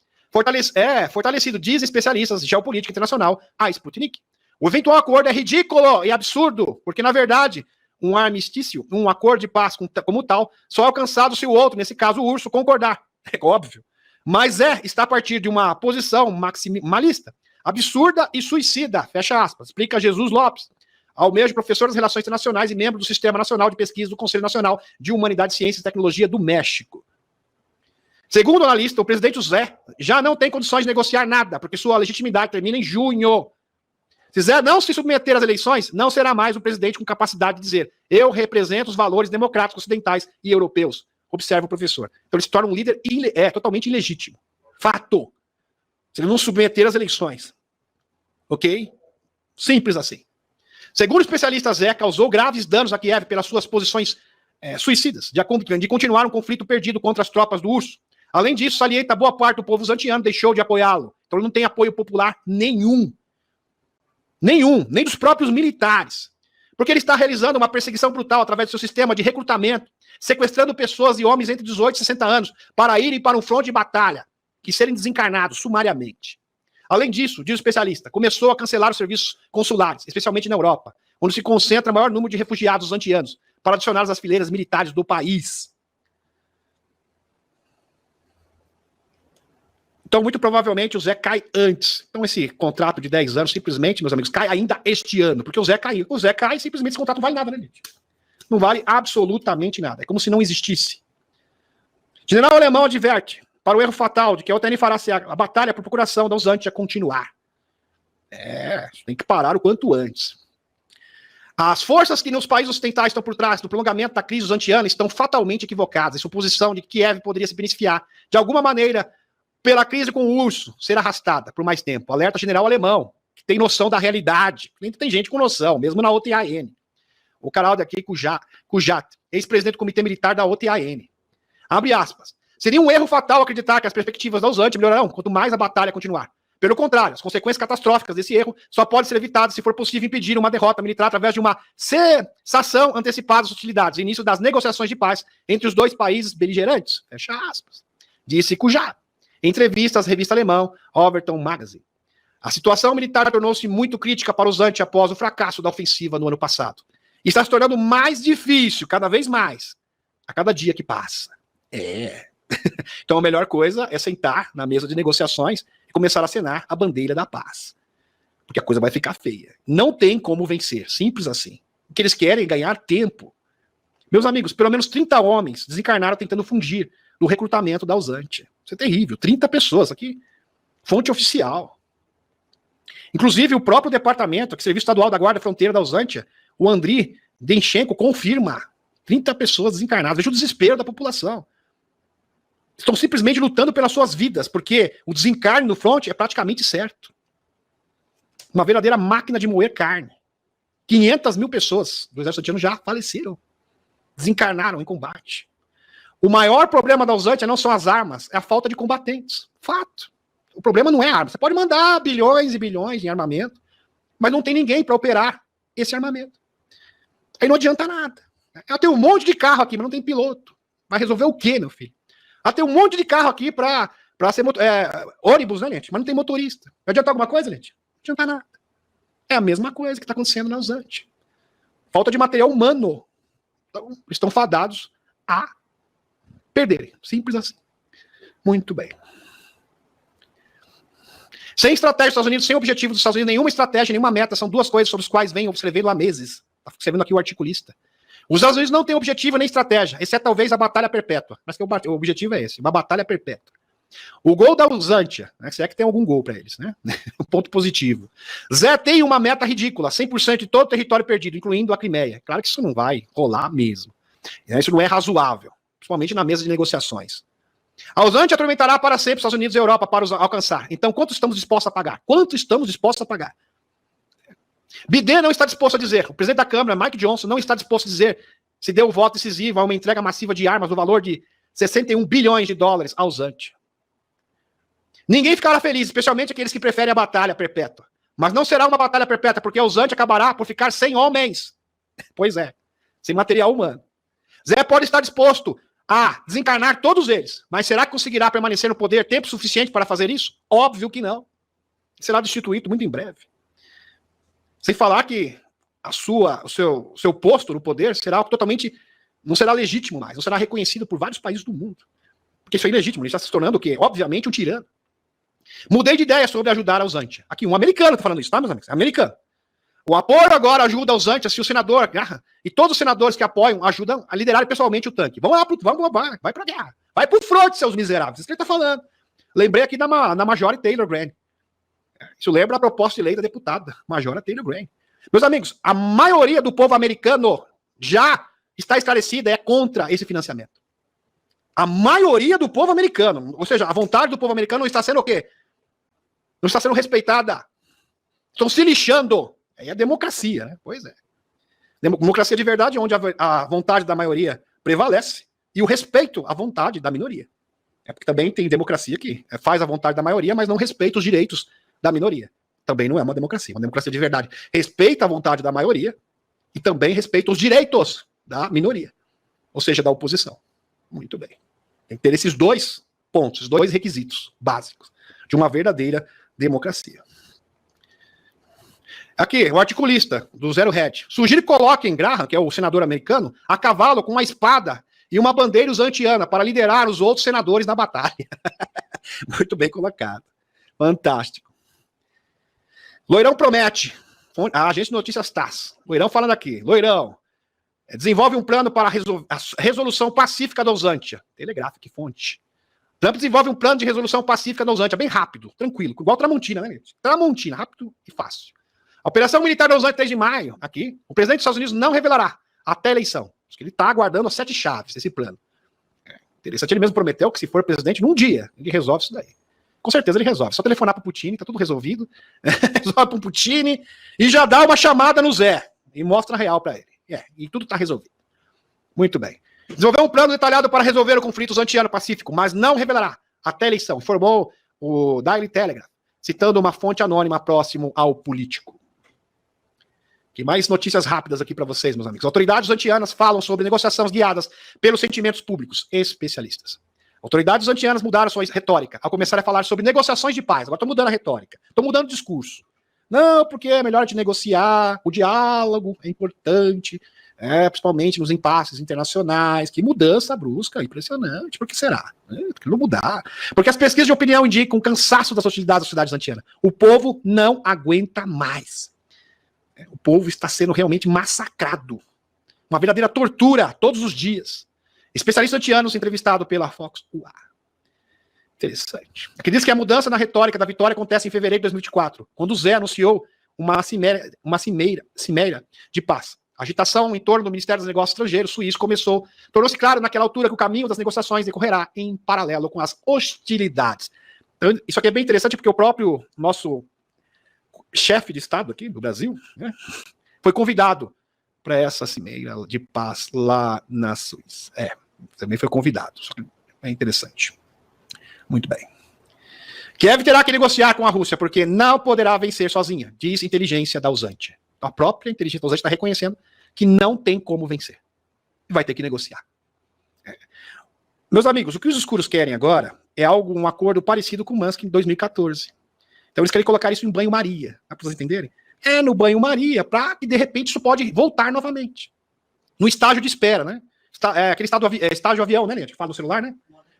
Fortalecido, dizem especialistas de geopolítica internacional, a Sputnik. O eventual acordo é ridículo e absurdo, porque, na verdade, um armistício, um acordo de paz como tal, só é alcançado se o outro, nesse caso o urso, concordar. É óbvio. Mas está a partir de uma posição maximalista, absurda e suicida, fecha aspas, explica Jesus Lopes, ao mesmo professor das Relações Internacionais e membro do Sistema Nacional de Pesquisa do Conselho Nacional de Humanidade, Ciências e Tecnologia do México. Segundo o analista, o presidente Zé já não tem condições de negociar nada, porque sua legitimidade termina em junho. Se Zé não se submeter às eleições, não será mais um presidente com capacidade de dizer: eu represento os valores democráticos ocidentais e europeus. Observa o professor. Então ele se torna um líder totalmente ilegítimo. Fato. Se ele não submeter às eleições. Ok? Simples assim. Segundo o especialista, Zé causou graves danos a Kiev pelas suas posições suicidas, de continuar um conflito perdido contra as tropas do urso. Além disso, salienta, boa parte do povo uzantiano deixou de apoiá-lo. Então ele não tem apoio popular nenhum. Nenhum, nem dos próprios militares. Porque ele está realizando uma perseguição brutal através do seu sistema de recrutamento, sequestrando pessoas e homens entre 18 e 60 anos para irem para um fronte de batalha e serem desencarnados sumariamente. Além disso, diz o especialista, começou a cancelar os serviços consulares, especialmente na Europa, onde se concentra o maior número de refugiados uzantianos, para adicioná-los às fileiras militares do país. Então, muito provavelmente, o Zé cai antes. Então, esse contrato de 10 anos, simplesmente, meus amigos, cai ainda este ano, porque o Zé caiu. O Zé cai, simplesmente, esse contrato não vale nada, né, gente? Não vale absolutamente nada. É como se não existisse. General Alemão adverte para o erro fatal de que a OTAN fará a batalha por procuração da Uzantia continuar. Tem que parar o quanto antes. As forças que nos países ocidentais estão por trás do prolongamento da crise uzantiana estão fatalmente equivocadas. Em suposição de que Kiev poderia se beneficiar de alguma maneira pela crise com o urso ser arrastada por mais tempo. Alerta general alemão, que tem noção da realidade. Tem gente com noção, mesmo na OTAN. O canal daqui, Kujat, ex-presidente do Comitê Militar da OTAN. Abre aspas. Seria um erro fatal acreditar que as perspectivas da Uzantia melhorarão quanto mais a batalha continuar. Pelo contrário, as consequências catastróficas desse erro só podem ser evitadas se for possível impedir uma derrota militar através de uma cessação antecipada das hostilidades, início das negociações de paz entre os dois países beligerantes. Fecha aspas. Disse Kujat. Em entrevista às revistas alemã Overton Magazine. A situação militar tornou-se muito crítica para os Uzantia após o fracasso da ofensiva no ano passado. E está se tornando mais difícil, cada vez mais, a cada dia que passa. Então a melhor coisa é sentar na mesa de negociações e começar a acenar a bandeira da paz. Porque a coisa vai ficar feia. Não tem como vencer, simples assim. O que eles querem é ganhar tempo. Meus amigos, pelo menos 30 homens desencarnaram tentando fugir do recrutamento da Uzantia. Isso é terrível. 30 pessoas aqui. Fonte oficial. Inclusive, o próprio departamento, que é o Serviço Estadual da Guarda Fronteira da Uzantia, o Andriy Denchenko, confirma 30 pessoas desencarnadas. Veja o desespero da população. Estão simplesmente lutando pelas suas vidas, porque o desencarne no front é praticamente certo. Uma verdadeira máquina de moer carne. 500 mil pessoas do exército indiano já faleceram. Desencarnaram em combate. O maior problema da Uzantia não são as armas, é a falta de combatentes. Fato. O problema não é a arma. Você pode mandar bilhões e bilhões em armamento, mas não tem ninguém para operar esse armamento. Aí não adianta nada. Eu tenho um monte de carro aqui, mas não tem piloto. Vai resolver o quê, meu filho? Eu tenho um monte de carro aqui para ser ônibus, né, gente? Mas não tem motorista. Vai adiantar alguma coisa, gente? Não adianta nada. É a mesma coisa que está acontecendo na Uzantia. Falta de material humano. Então, estão fadados a perderem. Simples assim. Muito bem. Sem estratégia dos Estados Unidos, sem objetivo dos Estados Unidos, nenhuma estratégia, nenhuma meta, são duas coisas sobre as quais venho observando há meses. Está escrevendo aqui o articulista. Os Estados Unidos não têm objetivo nem estratégia, exceto talvez a batalha perpétua. Mas que o objetivo é esse, uma batalha perpétua. O gol da Uzantia, né, se é que tem algum gol para eles, né? Um ponto positivo. Zé tem uma meta ridícula, 100% de todo o território perdido, incluindo a Crimeia. Claro que isso não vai rolar mesmo. Isso não é razoável, principalmente na mesa de negociações. A Uzantia atormentará para sempre os Estados Unidos e a Europa para os alcançar. Então, quanto estamos dispostos a pagar? Quanto estamos dispostos a pagar? Biden não está disposto a dizer, o presidente da Câmara, Mike Johnson, não está disposto a dizer se deu o voto decisivo a uma entrega massiva de armas no valor de 61 bilhões de dólares à Uzantia. Ninguém ficará feliz, especialmente aqueles que preferem a batalha perpétua. Mas não será uma batalha perpétua, porque a Uzantia acabará por ficar sem homens. Pois é, sem material humano. Zé pode estar disposto a desencarnar todos eles, mas será que conseguirá permanecer no poder tempo suficiente para fazer isso? Óbvio que não. Será destituído muito em breve. Sem falar que o seu posto no poder será algo totalmente, não será legítimo mais, não será reconhecido por vários países do mundo. Porque isso é ilegítimo, ele está se tornando o quê? Obviamente um tirano. Mudei de ideia sobre ajudar a Uzantia. Aqui, um americano está falando isso, tá, meus amigos? É americano. O apoio agora ajuda a Uzantia, se o senador, e todos os senadores que apoiam ajudam a liderar pessoalmente o tanque. Vamos lá, vai pra guerra. Vai pro fronte, seus miseráveis. Isso que ele tá falando. Lembrei aqui na Majora Taylor Greene. Isso lembra a proposta de lei da deputada Majora Taylor Greene. Meus amigos, a maioria do povo americano já está esclarecida, é contra esse financiamento. A maioria do povo americano, ou seja, a vontade do povo americano não está sendo o quê? Não está sendo respeitada. Estão se lixando. Aí é democracia, né? Pois é. Democracia de verdade, onde a vontade da maioria prevalece e o respeito à vontade da minoria. É porque também tem democracia que faz a vontade da maioria, mas não respeita os direitos da minoria. Também não é uma democracia. Uma democracia de verdade respeita a vontade da maioria e também respeita os direitos da minoria, ou seja, da oposição. Muito bem. Tem que ter esses dois pontos, esses dois requisitos básicos de uma verdadeira democracia. Aqui, o articulista do Zero Hedge. Sugere que coloquem Graham, que é o senador americano, a cavalo com uma espada e uma bandeira uzantiana para liderar os outros senadores na batalha. Muito bem colocado. Fantástico. Loirão promete. A agência de notícias TASS. Loirão falando aqui. Loirão. Desenvolve um plano para a resolução pacífica da Usantia. Telegráfico, fonte. Trump desenvolve um plano de resolução pacífica da Usantia, bem rápido, tranquilo, igual Tramontina, né, gente? Tramontina, rápido e fácil. A operação militar da Usantia 3 de maio, aqui, o presidente dos Estados Unidos não revelará até a eleição. Acho que ele está aguardando as 7 chaves desse plano. Interessante, ele mesmo prometeu que se for presidente, num dia, ele resolve isso daí. Com certeza ele resolve. Só telefonar para o Putin, tá tudo resolvido. Resolve para o Putin e já dá uma chamada no Zé e mostra a real para ele. E tudo está resolvido. Muito bem. Desenvolveu um plano detalhado para resolver o conflito usantiano-pacífico, mas não revelará até a eleição, informou o Daily Telegraph, citando uma fonte anônima próximo ao político. Que mais notícias rápidas aqui para vocês, meus amigos. Autoridades usantianas falam sobre negociações guiadas pelos sentimentos públicos. Especialistas. Autoridades usantianas mudaram sua retórica ao começar a falar sobre negociações de paz. Agora estão mudando a retórica. Estão mudando o discurso. Não, porque é melhor de negociar, o diálogo é importante, principalmente nos impasses internacionais. Que mudança brusca, impressionante. Por que será? Por que não mudar? Porque as pesquisas de opinião indicam um cansaço das hostilidades da sociedade usantiana. O povo não aguenta mais. O povo está sendo realmente massacrado. Uma verdadeira tortura todos os dias. Especialistas usantianos entrevistado pela Fox UA. Interessante. Aqui diz que a mudança na retórica da vitória acontece em fevereiro de 2024, quando o Zé anunciou uma cimeira de paz. A agitação em torno do Ministério dos Negócios Estrangeiros suíço começou. Tornou-se claro naquela altura que o caminho das negociações decorrerá em paralelo com as hostilidades. Então, isso aqui é bem interessante porque o próprio nosso chefe de Estado aqui do Brasil, né, foi convidado para essa cimeira de paz lá na Suíça. Também foi convidado. É interessante. Muito bem. Kiev terá que negociar com a Rússia, porque não poderá vencer sozinha, diz inteligência da Usantia. A própria inteligência da Usantia está reconhecendo que não tem como vencer. Vai ter que negociar. Meus amigos, o que os escuros querem agora é um acordo parecido com o Musk em 2014. Então eles querem colocar isso em banho-maria, para vocês entenderem? No banho-maria, para que de repente isso pode voltar novamente. No estágio de espera, né? Aquele estágio avião, né, gente? Que fala do celular, né?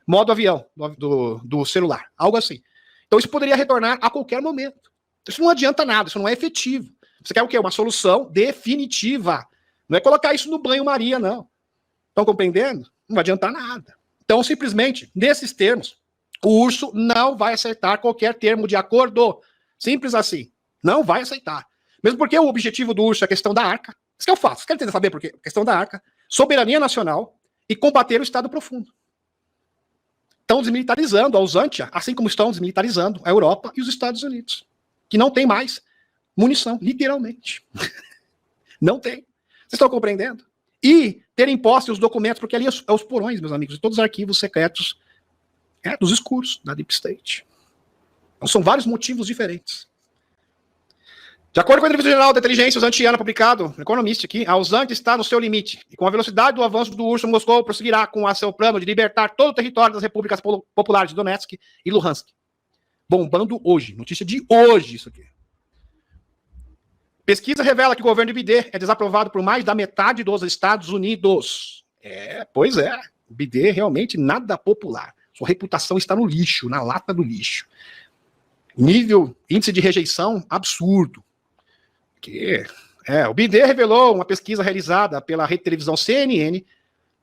Modo avião do celular, algo assim. Então isso poderia retornar a qualquer momento. Isso não adianta nada, isso não é efetivo. Você quer o quê? Uma solução definitiva. Não é colocar isso no banho-maria, não. Estão compreendendo? Não vai adiantar nada. Então, simplesmente, nesses termos, o urso não vai aceitar qualquer termo de acordo. Simples assim. Não vai aceitar. Mesmo porque o objetivo do urso é a questão da arca. Isso que eu faço. Vocês querem tentar saber por quê? A questão da arca, soberania nacional e combater o Estado profundo. Estão desmilitarizando a Usantia, assim como estão desmilitarizando a Europa e os Estados Unidos, que não tem mais munição, literalmente. Não tem. Vocês estão compreendendo? E terem posse os documentos, porque ali é os porões, meus amigos, de todos os arquivos secretos dos escuros da Deep State. Então são vários motivos diferentes. De acordo com a entrevista geral da inteligência usantiana publicado no Economist aqui, a Usantia está no seu limite. E com a velocidade do avanço do urso, Moscou prosseguirá com seu plano de libertar todo o território das repúblicas populares de Donetsk e Luhansk. Bombando hoje. Notícia de hoje, isso aqui. Pesquisa revela que o governo de Biden é desaprovado por mais da metade dos Estados Unidos. Pois é. Biden realmente nada popular. Sua reputação está no lixo, na lata do lixo. Índice de rejeição absurdo. O Biden revelou uma pesquisa realizada pela rede de televisão CNN,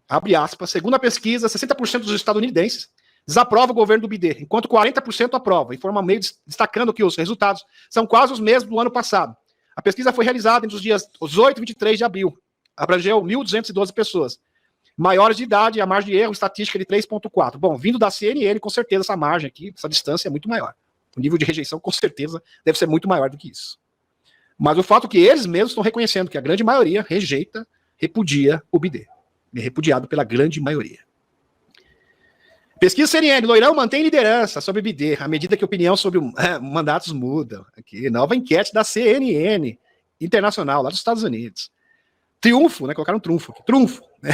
abre aspas, segundo a pesquisa, 60% dos estadunidenses desaprovam o governo do Biden, enquanto 40% aprovam, informa meio destacando que os resultados são quase os mesmos do ano passado. A pesquisa foi realizada entre os dias 18 e 23 de abril, abrangeu 1.212 pessoas. Maiores de idade, a margem de erro estatística de 3,4. Bom, vindo da CNN, com certeza essa margem aqui, essa distância é muito maior. O nível de rejeição, com certeza, deve ser muito maior do que isso. Mas o fato é que eles mesmos estão reconhecendo que a grande maioria rejeita, repudia o Biden. É repudiado pela grande maioria. Pesquisa CNN, Loirão mantém liderança sobre Biden, à medida que a opinião sobre mandatos muda. Aqui, nova enquete da CNN, internacional, lá dos Estados Unidos. Triunfo, né? Colocaram trunfo aqui. Trunfo, né?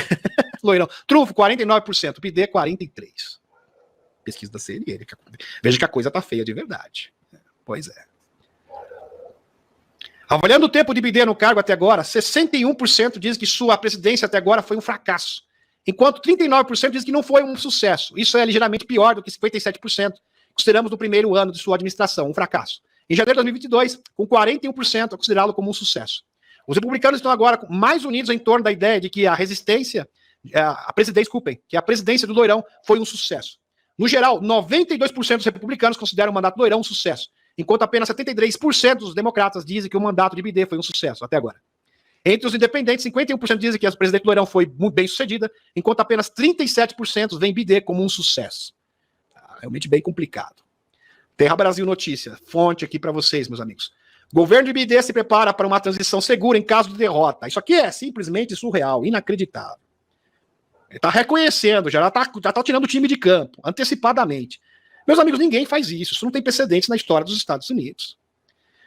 Loirão. Trunfo, 49%. Biden, 43%. Pesquisa da CNN. Veja que a coisa tá feia de verdade. Pois é. Avaliando o tempo de Biden no cargo até agora, 61% diz que sua presidência até agora foi um fracasso, enquanto 39% diz que não foi um sucesso. Isso é ligeiramente pior do que 57% consideramos no primeiro ano de sua administração um fracasso. Em janeiro de 2022, com 41% a considerá-lo como um sucesso. Os republicanos estão agora mais unidos em torno da ideia de que a presidência do Loirão foi um sucesso. No geral, 92% dos republicanos consideram o mandato do Loirão um sucesso, enquanto apenas 73% dos democratas dizem que o mandato de Bidê foi um sucesso até agora. Entre os independentes, 51% dizem que a presidente do Loirão foi muito bem sucedida, enquanto apenas 37% veem Bidê como um sucesso. Realmente bem complicado. Terra Brasil Notícia, fonte aqui para vocês, meus amigos. Governo de Bidê se prepara para uma transição segura em caso de derrota. Isso aqui é simplesmente surreal, inacreditável. Ele está reconhecendo, já está tirando o time de campo, antecipadamente. Meus amigos, ninguém faz isso. Isso não tem precedentes na história dos Estados Unidos.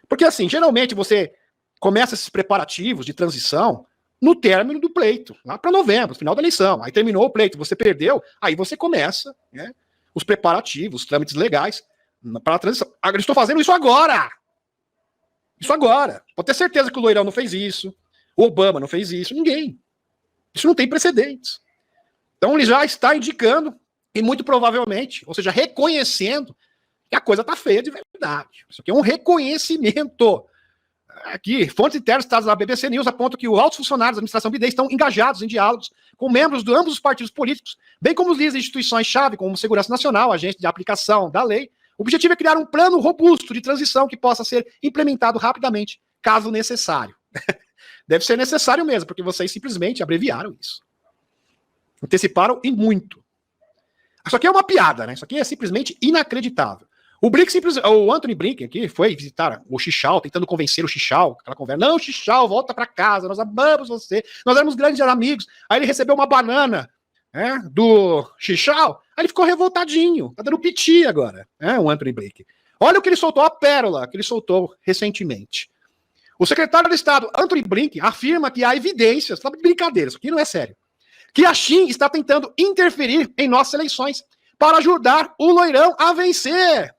Porque, assim, geralmente você começa esses preparativos de transição no término do pleito, lá para novembro, final da eleição. Aí terminou o pleito, você perdeu, aí você começa, né, os preparativos, os trâmites legais para a transição. Eles estão fazendo isso agora. Isso agora. Pode ter certeza que o Loirão não fez isso, o Obama não fez isso, ninguém. Isso não tem precedentes. Então ele já está indicando, e muito provavelmente, ou seja, reconhecendo que a coisa está feia de verdade. Isso aqui é um reconhecimento. Aqui, fontes internas citadas na BBC News apontam que os altos funcionários da administração Bidê estão engajados em diálogos com membros de ambos os partidos políticos, bem como os líderes de instituições-chave, como Segurança Nacional, agente de aplicação da lei. O objetivo é criar um plano robusto de transição que possa ser implementado rapidamente, caso necessário. Deve ser necessário mesmo, porque vocês simplesmente abreviaram isso. Anteciparam e muito. Isso aqui é uma piada, né? Isso aqui é simplesmente inacreditável. O Anthony Blinken aqui foi visitar o Chichau, tentando convencer o Chichau, aquela conversa. Não, Chichau, volta para casa, nós amamos você, nós éramos grandes amigos. Aí ele recebeu uma banana, né, do Chichau, aí ele ficou revoltadinho, tá dando piti agora, né, o Anthony Blinken. Olha o que ele soltou, a pérola que ele soltou recentemente. O secretário de Estado, Anthony Blinken, afirma que há evidências, tá de brincadeira, isso aqui não é sério, que a China está tentando interferir em nossas eleições para ajudar o Loirão a vencer.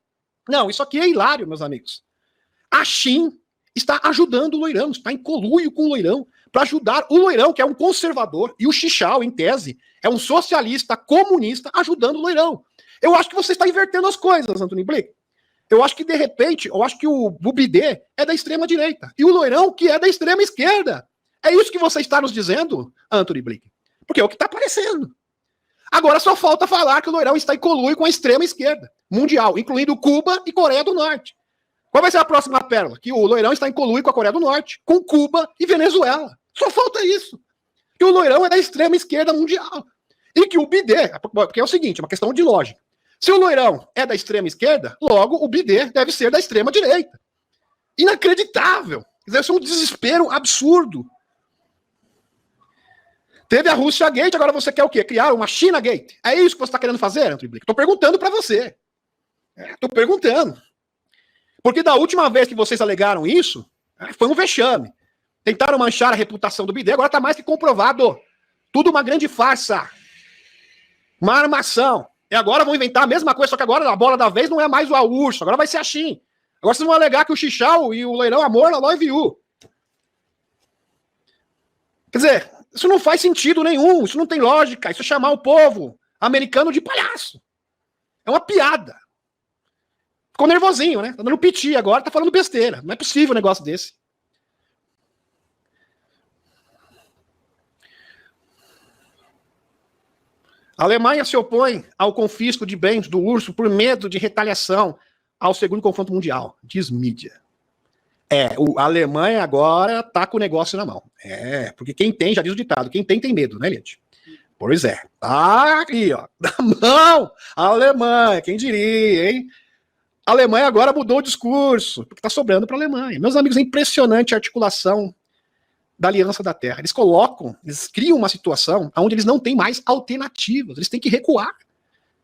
Não, isso aqui é hilário, meus amigos. A China está ajudando o Loirão, está em conluio com o Loirão, para ajudar o Loirão, que é um conservador, e o Chichau, em tese, é um socialista comunista ajudando o Loirão. Eu acho que você está invertendo as coisas, Anthony Blinken. Eu acho que, de repente, o Bidê é da extrema-direita, e o Loirão, que é da extrema-esquerda. É isso que você está nos dizendo, Anthony Blinken? Porque é o que está aparecendo. Agora só falta falar que o Loirão está em conluio com a extrema-esquerda mundial, incluindo Cuba e Coreia do Norte. Qual vai ser a próxima pérola? Que o Loirão está em conluio com a Coreia do Norte, com Cuba e Venezuela. Só falta isso. Que o Loirão é da extrema-esquerda mundial. E que o Bidê, porque é o seguinte, é uma questão de lógica. Se o Loirão é da extrema-esquerda, logo o Bidê deve ser da extrema-direita. Inacreditável. Deve ser um desespero absurdo. Teve a Rússia Gate, agora você quer o quê? Criar uma China Gate. É isso que você está querendo fazer, Anthony Blinken? Estou perguntando para você. Estou perguntando. Porque da última vez que vocês alegaram isso, foi um vexame. Tentaram manchar a reputação do Bidê, agora está mais que comprovado. Tudo uma grande farsa. Uma armação. E agora vão inventar a mesma coisa, só que agora a bola da vez não é mais o urso, agora vai ser a China. Agora vocês vão alegar que o Chichau e o Loirão amor na love you. Quer dizer, isso não faz sentido nenhum, isso não tem lógica, isso é chamar o povo americano de palhaço. É uma piada. Ficou nervosinho, né? Tá dando piti agora, tá falando besteira. Não é possível um negócio desse. A Alemanha se opõe ao confisco de bens do urso por medo de retaliação ao segundo confronto mundial, diz mídia. A Alemanha agora tá com o negócio na mão. Porque quem tem, já diz o ditado, quem tem medo, né, gente? Pois é. Tá aqui, ó, na mão, a Alemanha, quem diria, hein? A Alemanha agora mudou o discurso, porque tá sobrando para a Alemanha. Meus amigos, é impressionante a articulação da Aliança da Terra. Eles criam uma situação onde eles não têm mais alternativas, eles têm que recuar.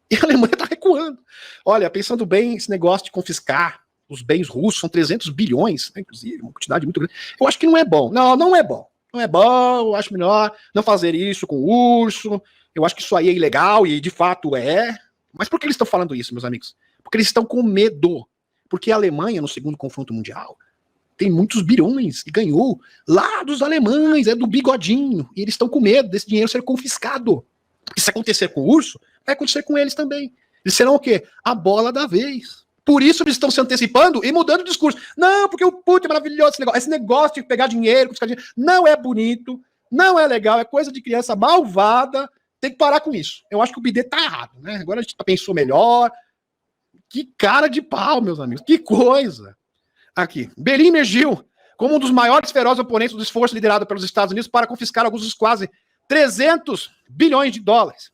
E a Alemanha tá recuando. Olha, pensando bem, esse negócio de confiscar os bens russos, são 300 bilhões, né, inclusive, uma quantidade muito grande. Eu acho que não é bom. Não é bom. Não é bom, eu acho melhor não fazer isso com o urso. Eu acho que isso aí é ilegal, e de fato é. Mas por que eles estão falando isso, meus amigos? Porque eles estão com medo. Porque a Alemanha, no segundo confronto mundial, tem muitos bilhões e ganhou lá dos alemães, do bigodinho. E eles estão com medo desse dinheiro ser confiscado. Porque se acontecer com o urso, vai acontecer com eles também. Eles serão o quê? A bola da vez. Por isso eles estão se antecipando e mudando o discurso. Não, porque o Putin é maravilhoso esse negócio. Esse negócio de pegar dinheiro, não é bonito, não é legal, é coisa de criança malvada. Tem que parar com isso. Eu acho que o BD tá errado, né? Agora a gente pensou melhor. Que cara de pau, meus amigos. Que coisa. Aqui. Belim emergiu como um dos maiores ferozes oponentes do esforço liderado pelos Estados Unidos para confiscar alguns dos quase 300 bilhões de dólares.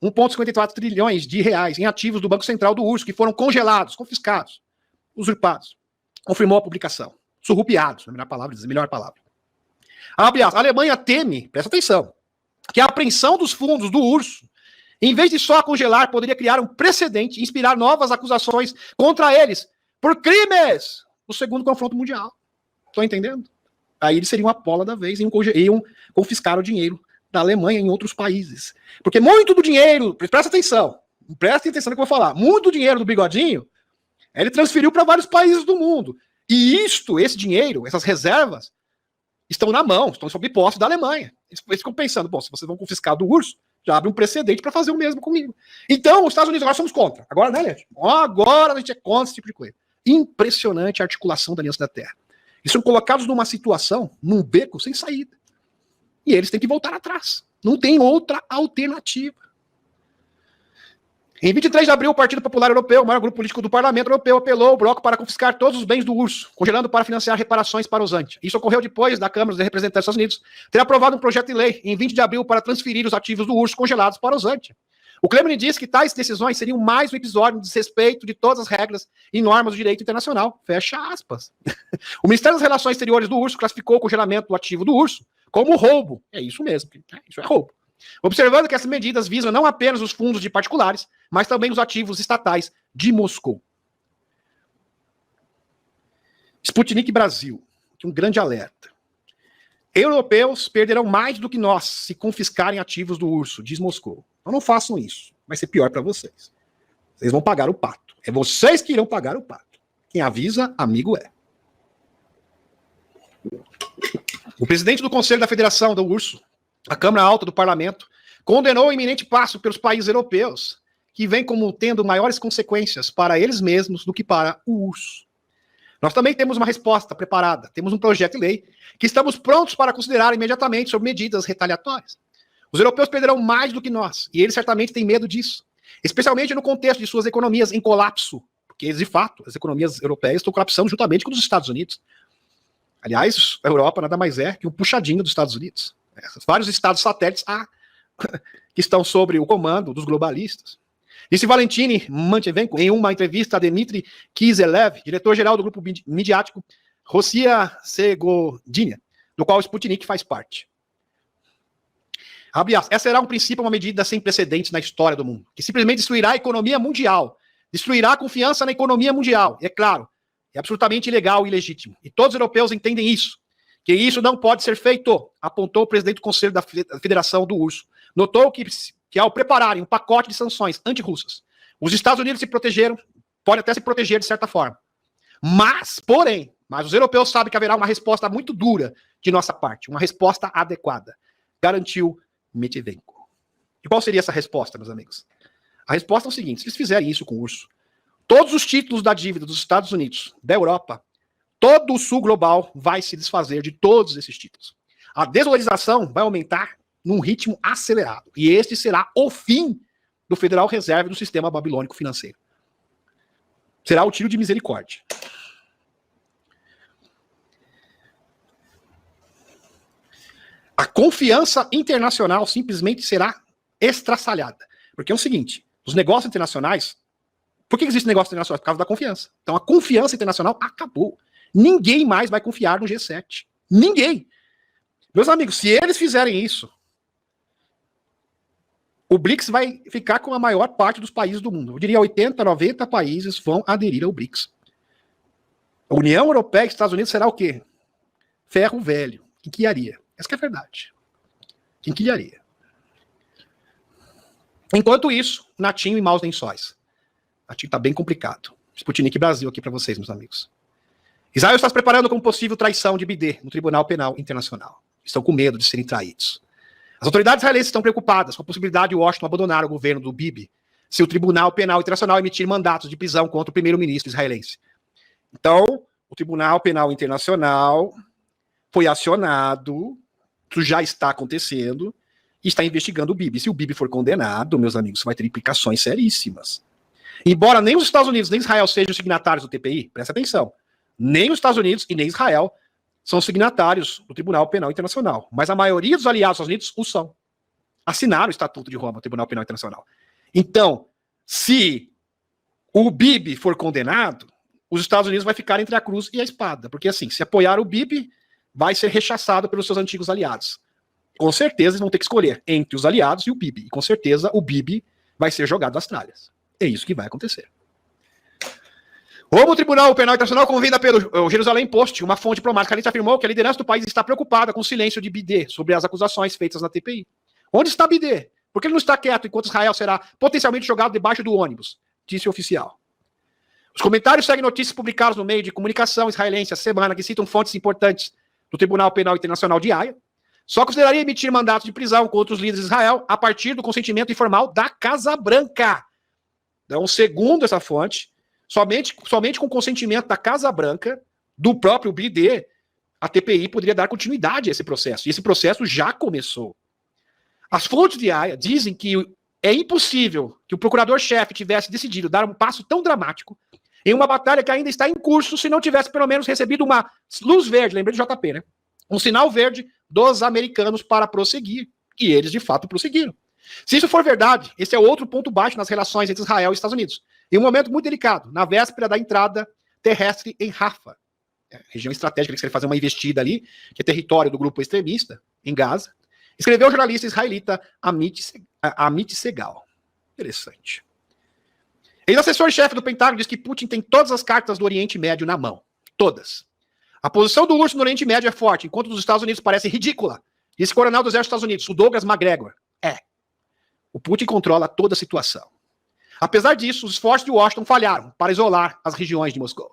1,54 trilhões de reais em ativos do Banco Central do URSS, que foram congelados, confiscados, usurpados. Confirmou a publicação. Surrupiados, melhor palavra. Abre aspas. A Alemanha teme, presta atenção, que a apreensão dos fundos do URSS, em vez de só congelar, poderia criar um precedente e inspirar novas acusações contra eles por crimes no segundo confronto mundial. Estão entendendo? Aí eles seriam a bola da vez e iam confiscar o dinheiro da Alemanha em outros países. Porque muito do dinheiro, prestem atenção no que eu vou falar, muito do dinheiro do Bigodinho, ele transferiu para vários países do mundo. E esse dinheiro, essas reservas, estão na mão, estão sob posse da Alemanha. Eles ficam pensando, bom, se vocês vão confiscar do URSS, já abre um precedente para fazer o mesmo comigo. Então, os Estados Unidos agora somos contra. Agora, né, gente? Agora a gente é contra esse tipo de coisa. Impressionante a articulação da Aliança da Terra. Eles são colocados numa situação, num beco sem saída. E eles têm que voltar atrás. Não tem outra alternativa. Em 23 de abril, o Partido Popular Europeu, o maior grupo político do Parlamento Europeu, apelou ao bloco para confiscar todos os bens do URSS, congelando para financiar reparações para os anti. Isso ocorreu depois da Câmara dos Representantes dos Estados Unidos ter aprovado um projeto de lei em 20 de abril para transferir os ativos do URSS congelados para os anti. O Kremlin disse que tais decisões seriam mais um episódio de desrespeito de todas as regras e normas do direito internacional. Fecha aspas. O Ministério das Relações Exteriores do URSS classificou o congelamento do ativo do URSS como roubo. É isso mesmo, isso é roubo. Observando que essas medidas visam não apenas os fundos de particulares, mas também os ativos estatais de Moscou. Sputnik Brasil, um grande alerta. Europeus perderão mais do que nós se confiscarem ativos do URSS, diz Moscou. Então não façam isso, vai ser pior para vocês. Vocês vão pagar o pato. É vocês que irão pagar o pato. Quem avisa, amigo é. O presidente do Conselho da Federação do URSS, a Câmara Alta do Parlamento, condenou o iminente passo pelos países europeus, que vem como tendo maiores consequências para eles mesmos do que para o URSS. Nós também temos uma resposta preparada, temos um projeto de lei que estamos prontos para considerar imediatamente sobre medidas retaliatórias. Os europeus perderão mais do que nós, e eles certamente têm medo disso, especialmente no contexto de suas economias em colapso, porque, de fato, as economias europeias estão colapsando juntamente com os Estados Unidos. Aliás, a Europa nada mais é que um puxadinho dos Estados Unidos. Vários estados satélites que estão sob o comando dos globalistas. Disse Valentini Matvienko em uma entrevista a Dmitry Kiselev, diretor-geral do grupo midiático Rossiya Segodina, do qual o Sputnik faz parte. Essa será um princípio, uma medida sem precedentes na história do mundo, que simplesmente destruirá a economia mundial, destruirá a confiança na economia mundial. E é claro, é absolutamente ilegal e ilegítimo. E todos os europeus entendem isso, que isso não pode ser feito, apontou o presidente do Conselho da Federação do URSS. Notou que ao prepararem um pacote de sanções anti-russas, os Estados Unidos se protegeram, podem até se proteger de certa forma. Mas os europeus sabem que haverá uma resposta muito dura de nossa parte, uma resposta adequada, garantiu Matvienko. E qual seria essa resposta, meus amigos? A resposta é o seguinte: se eles fizerem isso com o URSS, todos os títulos da dívida dos Estados Unidos, da Europa, todo o sul global vai se desfazer de todos esses títulos. A desvalorização vai aumentar num ritmo acelerado. E este será o fim do Federal Reserve do sistema babilônico financeiro. Será o tiro de misericórdia. A confiança internacional simplesmente será estraçalhada. Porque é o seguinte, os negócios internacionais... Por que existe negócio internacional? Por causa da confiança. Então a confiança internacional acabou. Ninguém mais vai confiar no G7. Ninguém. Meus amigos, se eles fizerem isso, o BRICS vai ficar com a maior parte dos países do mundo. Eu diria 80, 90 países vão aderir ao BRICS. A União Europeia e Estados Unidos será o quê? Ferro velho. Quem quilharia? Essa que é a verdade. Quem quilharia? Enquanto isso, Natinho e maus lençóis. Natinho está bem complicado. Sputnik Brasil aqui para vocês, meus amigos. Israel está se preparando como possível traição de BD no Tribunal Penal Internacional. Estão com medo de serem traídos. As autoridades israelenses estão preocupadas com a possibilidade de Washington abandonar o governo do Bibi se o Tribunal Penal Internacional emitir mandatos de prisão contra o primeiro-ministro israelense. Então, o Tribunal Penal Internacional foi acionado, isso já está acontecendo, e está investigando o Bibi. Se o Bibi for condenado, meus amigos, isso vai ter implicações seríssimas. Embora nem os Estados Unidos nem Israel sejam signatários do TPI, presta atenção, nem os Estados Unidos e nem Israel são signatários do Tribunal Penal Internacional, mas a maioria dos aliados dos Estados Unidos o são. Assinaram o Estatuto de Roma, o Tribunal Penal Internacional. Então, se o Bibi for condenado, os Estados Unidos vai ficar entre a cruz e a espada, porque assim, se apoiar o Bibi, vai ser rechaçado pelos seus antigos aliados. Com certeza eles vão ter que escolher entre os aliados e o Bibi, e com certeza o Bibi vai ser jogado às tralhas. É isso que vai acontecer. Como o Tribunal Penal Internacional, convida pelo Jerusalém Post, uma fonte diplomática ali afirmou que a liderança do país está preocupada com o silêncio de Bidê sobre as acusações feitas na TPI. Onde está Bidê? Por que ele não está quieto enquanto Israel será potencialmente jogado debaixo do ônibus? Disse o oficial. Os comentários seguem notícias publicadas no meio de comunicação israelense essa semana que citam fontes importantes do Tribunal Penal Internacional de Haia. Só consideraria emitir mandatos de prisão contra os líderes de Israel a partir do consentimento informal da Casa Branca. Então, segundo essa fonte, somente com consentimento da Casa Branca, do próprio Bidê, a TPI poderia dar continuidade a esse processo. E esse processo já começou. As fontes de Haia dizem que é impossível que o procurador-chefe tivesse decidido dar um passo tão dramático em uma batalha que ainda está em curso se não tivesse pelo menos recebido uma luz verde, lembrei do JP, né? Um sinal verde dos americanos para prosseguir. E eles, de fato, prosseguiram. Se isso for verdade, esse é outro ponto baixo nas relações entre Israel e Estados Unidos. Em um momento muito delicado, na véspera da entrada terrestre em Rafah, região estratégica, eles querem fazer uma investida ali, que é território do grupo extremista, em Gaza, escreveu o jornalista israelita Amit Segal. Interessante. Ex-assessor-chefe do Pentágono diz que Putin tem todas as cartas do Oriente Médio na mão. Todas. A posição do urso no Oriente Médio é forte, enquanto dos Estados Unidos parece ridícula. Disse coronel do Exército dos Estados Unidos, o Douglas McGregor. O Putin controla toda a situação. Apesar disso, os esforços de Washington falharam para isolar as regiões de Moscou.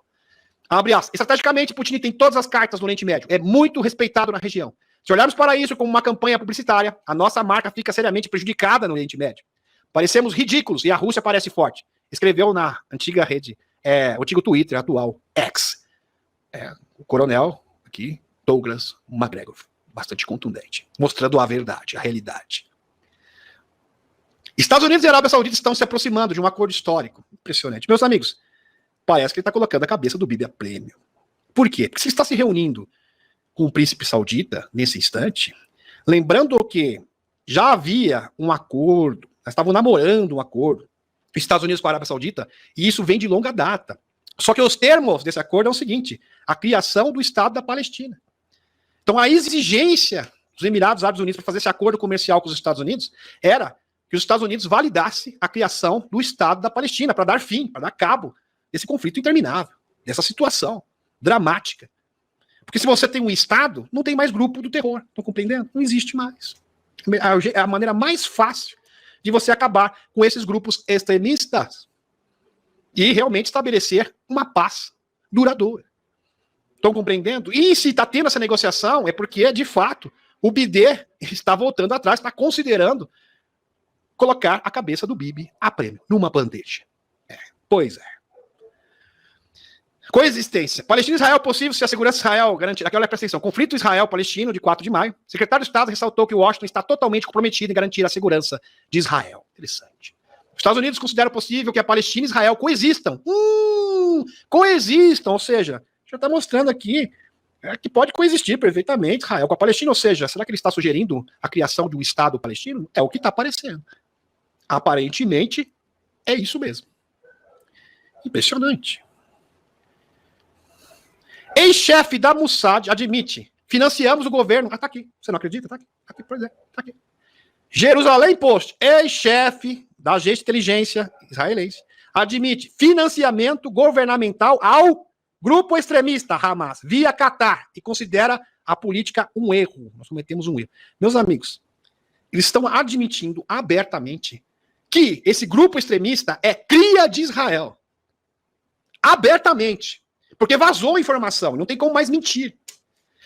Abre aspas. Estrategicamente, Putin tem todas as cartas no Oriente Médio. É muito respeitado na região. Se olharmos para isso como uma campanha publicitária, a nossa marca fica seriamente prejudicada no Oriente Médio. Parecemos ridículos e a Rússia parece forte. Escreveu na antiga rede, o antigo Twitter, atual X. O coronel aqui, Douglas McGregor. Bastante contundente. Mostrando a verdade, a realidade. Estados Unidos e Arábia Saudita estão se aproximando de um acordo histórico. Impressionante. Meus amigos, parece que ele está colocando a cabeça do Bibi a prêmio. Por quê? Porque se ele está se reunindo com o príncipe saudita, nesse instante, lembrando que já havia um acordo, nós estavam namorando um acordo, Estados Unidos com a Arábia Saudita, e isso vem de longa data. Só que os termos desse acordo é o seguinte, a criação do Estado da Palestina. Então a exigência dos Emirados Árabes Unidos para fazer esse acordo comercial com os Estados Unidos era que os Estados Unidos validassem a criação do Estado da Palestina, para dar fim, para dar cabo desse conflito interminável, dessa situação dramática. Porque se você tem um Estado, não tem mais grupo do terror, estão compreendendo? Não existe mais. É a maneira mais fácil de você acabar com esses grupos extremistas e realmente estabelecer uma paz duradoura. Estão compreendendo? E se está tendo essa negociação, é porque, de fato, o Bidê está voltando atrás, está considerando colocar a cabeça do Bibi a prêmio, numa bandeja. Pois é. Coexistência. Palestina e Israel é possível se a segurança de Israel garantir. Aqui, olha, presta atenção. Conflito Israel-Palestino, de 4 de maio. O secretário de Estado ressaltou que Washington está totalmente comprometido em garantir a segurança de Israel. Interessante. Os Estados Unidos consideram possível que a Palestina e Israel coexistam. Coexistam, ou seja, já está mostrando aqui que pode coexistir perfeitamente Israel com a Palestina. Ou seja, será que ele está sugerindo a criação de um Estado palestino? É o que está aparecendo. Aparentemente, é isso mesmo. Impressionante. Ex-chefe da Mossad admite, financiamos o governo. Tá aqui. Você não acredita? Tá aqui. Tá aqui, pois é. Tá aqui. Jerusalém Post, ex-chefe da agência de inteligência israelense, admite financiamento governamental ao grupo extremista Hamas, via Qatar, e considera a política um erro. Nós cometemos um erro. Meus amigos, eles estão admitindo abertamente que esse grupo extremista é cria de Israel. Abertamente. Porque vazou a informação, não tem como mais mentir.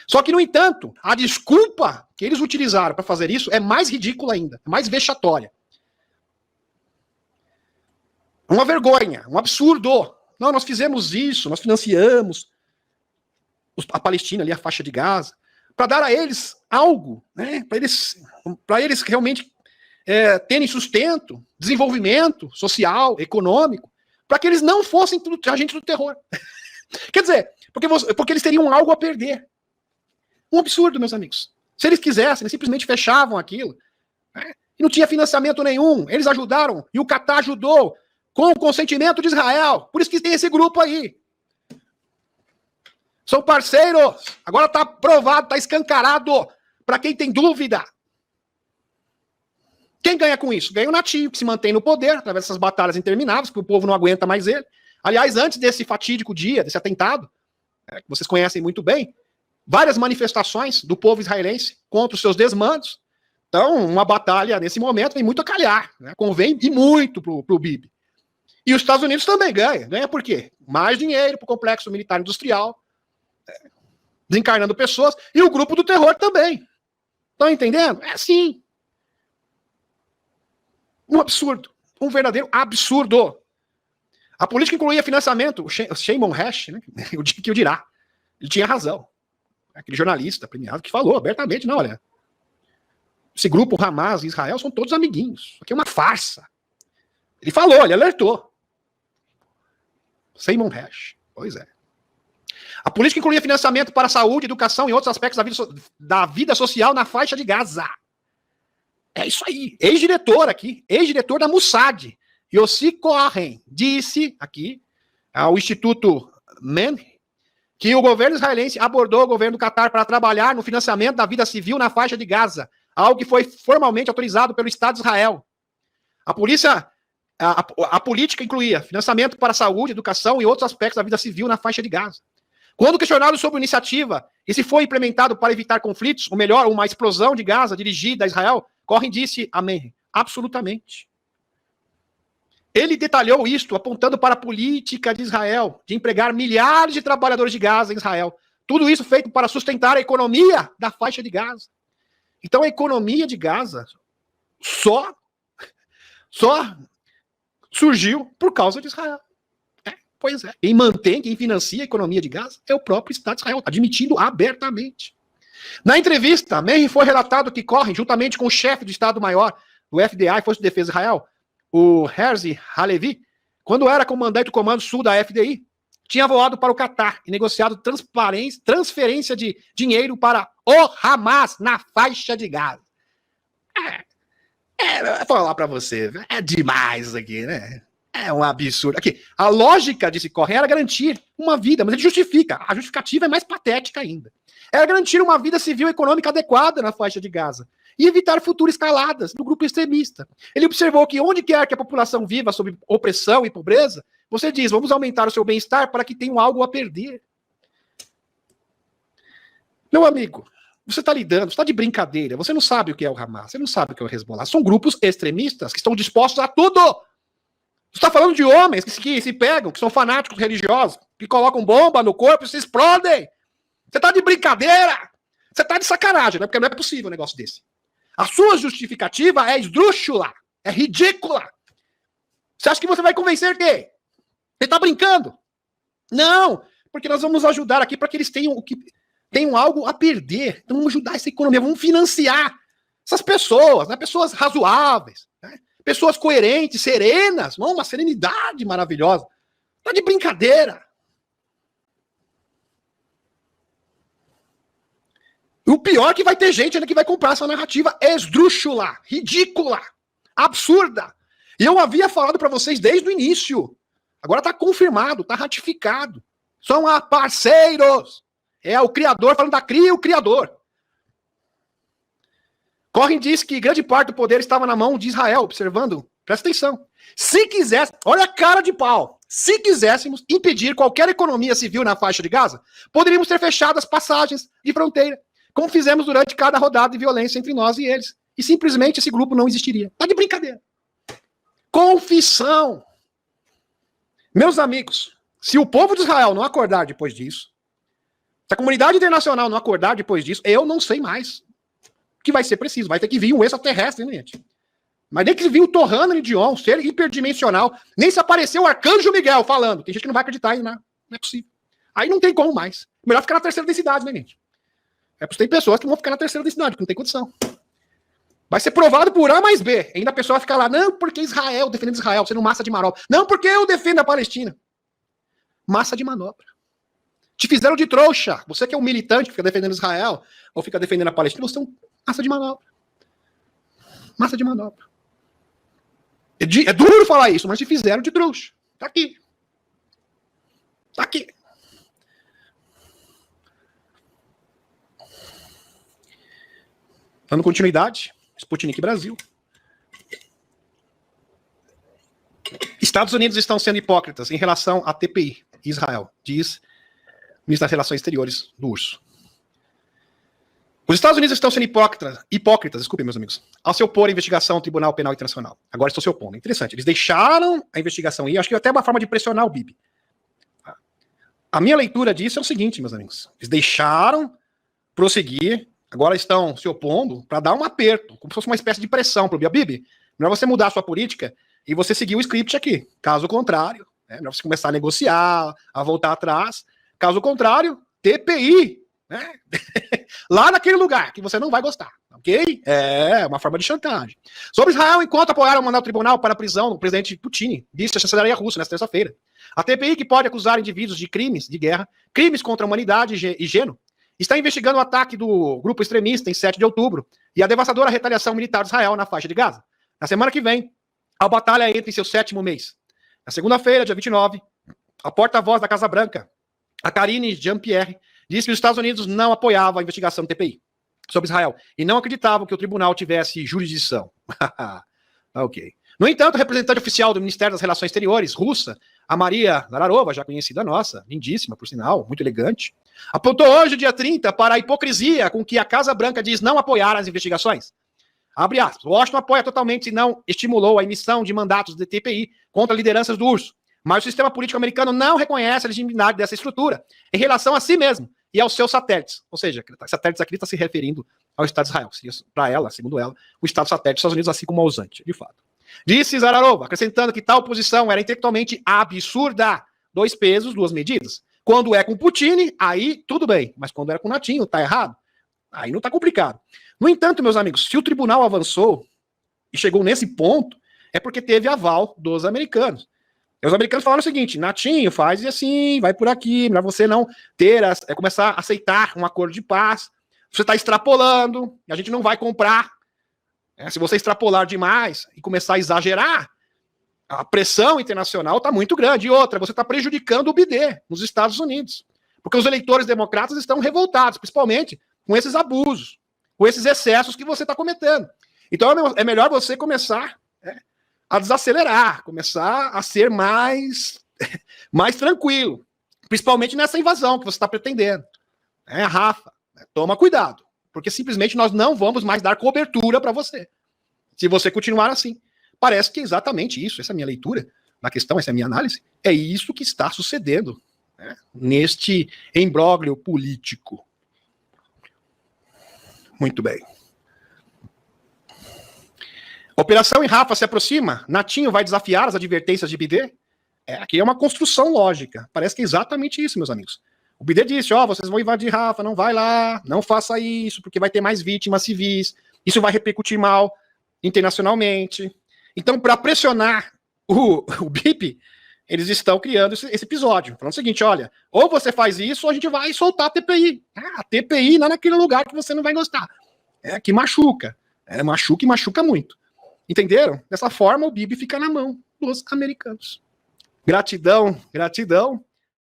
Só que, no entanto, a desculpa que eles utilizaram para fazer isso é mais ridícula ainda, é mais vexatória. Uma vergonha, um absurdo. Não, nós fizemos isso, nós financiamos a Palestina ali, a faixa de Gaza, para dar a eles algo, né? Para eles realmente terem sustento, desenvolvimento social, econômico, para que eles não fossem agentes do terror. Quer dizer, porque eles teriam algo a perder. Um absurdo, meus amigos. Se eles quisessem, eles simplesmente fechavam aquilo. Né? E não tinha financiamento nenhum. Eles ajudaram, e o Catar ajudou, com o consentimento de Israel. Por isso que tem esse grupo aí. São parceiros. Agora está provado, está escancarado. Para quem tem dúvida. Quem ganha com isso? Ganha o nativo, que se mantém no poder, através dessas batalhas intermináveis, que o povo não aguenta mais ele. Aliás, antes desse fatídico dia, desse atentado, que vocês conhecem muito bem, várias manifestações do povo israelense contra os seus desmandos. Então, uma batalha, nesse momento, vem muito a calhar. Né? Convém e muito para o Bibi. E os Estados Unidos também ganha. Ganha por quê? Mais dinheiro para o complexo militar industrial, desencarnando pessoas, e o grupo do terror também. Estão entendendo? É assim. Um absurdo. Um verdadeiro absurdo. A política incluía financiamento. O Shimon Hash, né? Que o dirá. Ele tinha razão. Aquele jornalista premiado que falou abertamente, não, olha, esse grupo Hamas e Israel são todos amiguinhos. Isso aqui é uma farsa. Ele falou, ele alertou. Shimon Hash. Pois é. A política incluía financiamento para a saúde, educação e outros aspectos da vida social na faixa de Gaza. É isso aí. Ex-diretor aqui, ex-diretor da Mossad, Yossi Cohen, disse aqui ao Instituto MEN que o governo israelense abordou o governo do Catar para trabalhar no financiamento da vida civil na faixa de Gaza, algo que foi formalmente autorizado pelo Estado de Israel. A política incluía financiamento para a saúde, educação e outros aspectos da vida civil na faixa de Gaza. Quando questionado sobre a iniciativa e se foi implementado para evitar conflitos, ou melhor, uma explosão de Gaza dirigida a Israel, Cohen disse, amém, absolutamente. Ele detalhou isto, apontando para a política de Israel, de empregar milhares de trabalhadores de Gaza em Israel. Tudo isso feito para sustentar a economia da faixa de Gaza. Então a economia de Gaza só surgiu por causa de Israel. Pois é. Quem mantém, quem financia a economia de Gaza é o próprio Estado de Israel, admitindo abertamente. Na entrevista, Meir foi relatado que Cohen, juntamente com o chefe do Estado-Maior do FDA e Força de Defesa de Israel, o Herzi Halevi, quando era comandante do Comando Sul da FDI, tinha voado para o Catar e negociado transferência de dinheiro para o Hamas na faixa de Gaza. Vou falar para você, é demais isso aqui, né? É um absurdo. Aqui, a lógica de se correr era garantir uma vida, mas ele justifica. A justificativa é mais patética ainda. Era garantir uma vida civil e econômica adequada na faixa de Gaza e evitar futuras escaladas no grupo extremista. Ele observou que onde quer que a população viva sob opressão e pobreza, você diz, vamos aumentar o seu bem-estar para que tenham algo a perder. Meu amigo, você está lidando, você está de brincadeira, você não sabe o que é o Hamas, você não sabe o que é o Hezbollah. São grupos extremistas que estão dispostos a tudo. Você está falando de homens que se pegam, que são fanáticos religiosos, que colocam bomba no corpo e se explodem. Você está de brincadeira. Você está de sacanagem, né? Porque não é possível um negócio desse. A sua justificativa é esdrúxula, é ridícula. Você acha que você vai convencer quem? Você está brincando? Não, porque nós vamos ajudar aqui para que eles tenham algo a perder. Então vamos ajudar essa economia, vamos financiar essas pessoas, né? Pessoas razoáveis, né? Pessoas coerentes, serenas, uma serenidade maravilhosa. Tá de brincadeira. E o pior é que vai ter gente ainda que vai comprar essa narrativa esdrúxula, ridícula, absurda. E eu havia falado para vocês desde o início. Agora tá confirmado, tá ratificado. São parceiros. É o Criador falando da cria e o Criador. Cohen disse que grande parte do poder estava na mão de Israel, observando, presta atenção, se quisesse, olha a cara de pau, se quiséssemos impedir qualquer economia civil na faixa de Gaza, poderíamos ter fechado as passagens de fronteira, como fizemos durante cada rodada de violência entre nós e eles. E simplesmente esse grupo não existiria. Tá de brincadeira. Confissão. Meus amigos, se o povo de Israel não acordar depois disso, se a comunidade internacional não acordar depois disso, eu não sei mais. Que vai ser preciso, vai ter que vir um extraterrestre, né, gente? Mas nem que viu torrando de on, ser hiperdimensional, nem se apareceu o Arcanjo Miguel falando. Tem gente que não vai acreditar aí, não é possível. Aí não tem como mais. Melhor ficar na terceira densidade, né, gente? Tem pessoas que vão ficar na terceira densidade, porque não tem condição. Vai ser provado por A mais B. Ainda a pessoa fica lá, não, porque Israel, defendendo Israel, sendo massa de manobra. Não, porque eu defendo a Palestina. Massa de manobra. Te fizeram de trouxa. Você que é um militante que fica defendendo Israel, ou fica defendendo a Palestina, você é um massa de manobra. Massa de manobra. É duro falar isso, mas te fizeram de trouxa. Tá aqui. Tá aqui. Dando continuidade, Sputnik Brasil. Estados Unidos estão sendo hipócritas em relação à TPI, Israel, diz o ministro das Relações Exteriores do URSS. Os Estados Unidos estão sendo hipócritas, desculpem, meus amigos, ao se opor à investigação ao Tribunal Penal Internacional. Agora estão se opondo. Interessante. Eles deixaram a investigação ir, acho que até uma forma de pressionar o Bibi. A minha leitura disso é o seguinte, meus amigos. Eles deixaram prosseguir, agora estão se opondo para dar um aperto, como se fosse uma espécie de pressão para o Bibi. Melhor você mudar a sua política e você seguir o script aqui. Caso contrário, melhor você começar a negociar, a voltar atrás. Caso contrário, TPI. Né? Lá naquele lugar que você não vai gostar, ok? É uma forma de chantagem. Sobre Israel, enquanto apoiaram o mandato do tribunal para a prisão do presidente Putin, disse a chancelaria russa nesta terça-feira. A TPI, que pode acusar indivíduos de crimes de guerra, crimes contra a humanidade e gênero, está investigando o ataque do grupo extremista em 7 de outubro e a devastadora retaliação militar de Israel na faixa de Gaza. Na semana que vem, a batalha entra em seu 7º mês. Na segunda-feira, dia 29, a porta-voz da Casa Branca, a Karine Jean-Pierre, disse que os Estados Unidos não apoiavam a investigação do TPI sobre Israel e não acreditavam que o tribunal tivesse jurisdição. Ok. No entanto, a representante oficial do Ministério das Relações Exteriores, russa, a Maria Zararova, já conhecida nossa, lindíssima, por sinal, muito elegante, apontou hoje, dia 30, para a hipocrisia com que a Casa Branca diz não apoiar as investigações. Abre aspas. Washington apoia totalmente e não estimulou a emissão de mandatos de TPI contra lideranças do URSS. Mas o sistema político americano não reconhece a legitimidade dessa estrutura em relação a si mesmo e aos seus satélites. Ou seja, satélites aqui está se referindo ao Estado de Israel. Para ela, segundo ela, o Estado satélite dos Estados Unidos, assim como a ausente, de fato. Disse Zararova, acrescentando que tal posição era intelectualmente absurda. 2 pesos, 2 medidas. Quando é com Putin, aí tudo bem. Mas quando é com Natinho, tá errado. Aí não tá complicado. No entanto, meus amigos, se o tribunal avançou e chegou nesse ponto, é porque teve aval dos americanos. E os americanos falaram o seguinte: Natinho, faz assim, vai por aqui, melhor você não começar a aceitar um acordo de paz. Você está extrapolando, a gente não vai comprar. Se você extrapolar demais e começar a exagerar, a pressão internacional está muito grande. E outra, você está prejudicando o BD nos Estados Unidos. Porque os eleitores democratas estão revoltados, principalmente com esses abusos, com esses excessos que você está cometendo. Então é melhor você começar a desacelerar, começar a ser mais tranquilo, principalmente nessa invasão que você está pretendendo. Rafa, toma cuidado, porque simplesmente nós não vamos mais dar cobertura para você, se você continuar assim. Parece que é exatamente isso, essa é a minha leitura na questão, essa é a minha análise, é isso que está sucedendo neste imbróglio político. Muito bem. Operação em Rafa se aproxima. Natinho vai desafiar as advertências de BD? Aqui é uma construção lógica. Parece que é exatamente isso, meus amigos. O BD disse, vocês vão invadir Rafa, não vai lá, não faça isso, porque vai ter mais vítimas civis, isso vai repercutir mal internacionalmente. Então, para pressionar o BIP, eles estão criando esse episódio, falando o seguinte, olha, ou você faz isso, ou a gente vai soltar a TPI. A TPI lá naquele lugar que você não vai gostar. Que machuca. Machuca e machuca muito. Entenderam? Dessa forma, o Bibi fica na mão dos americanos. Gratidão, gratidão.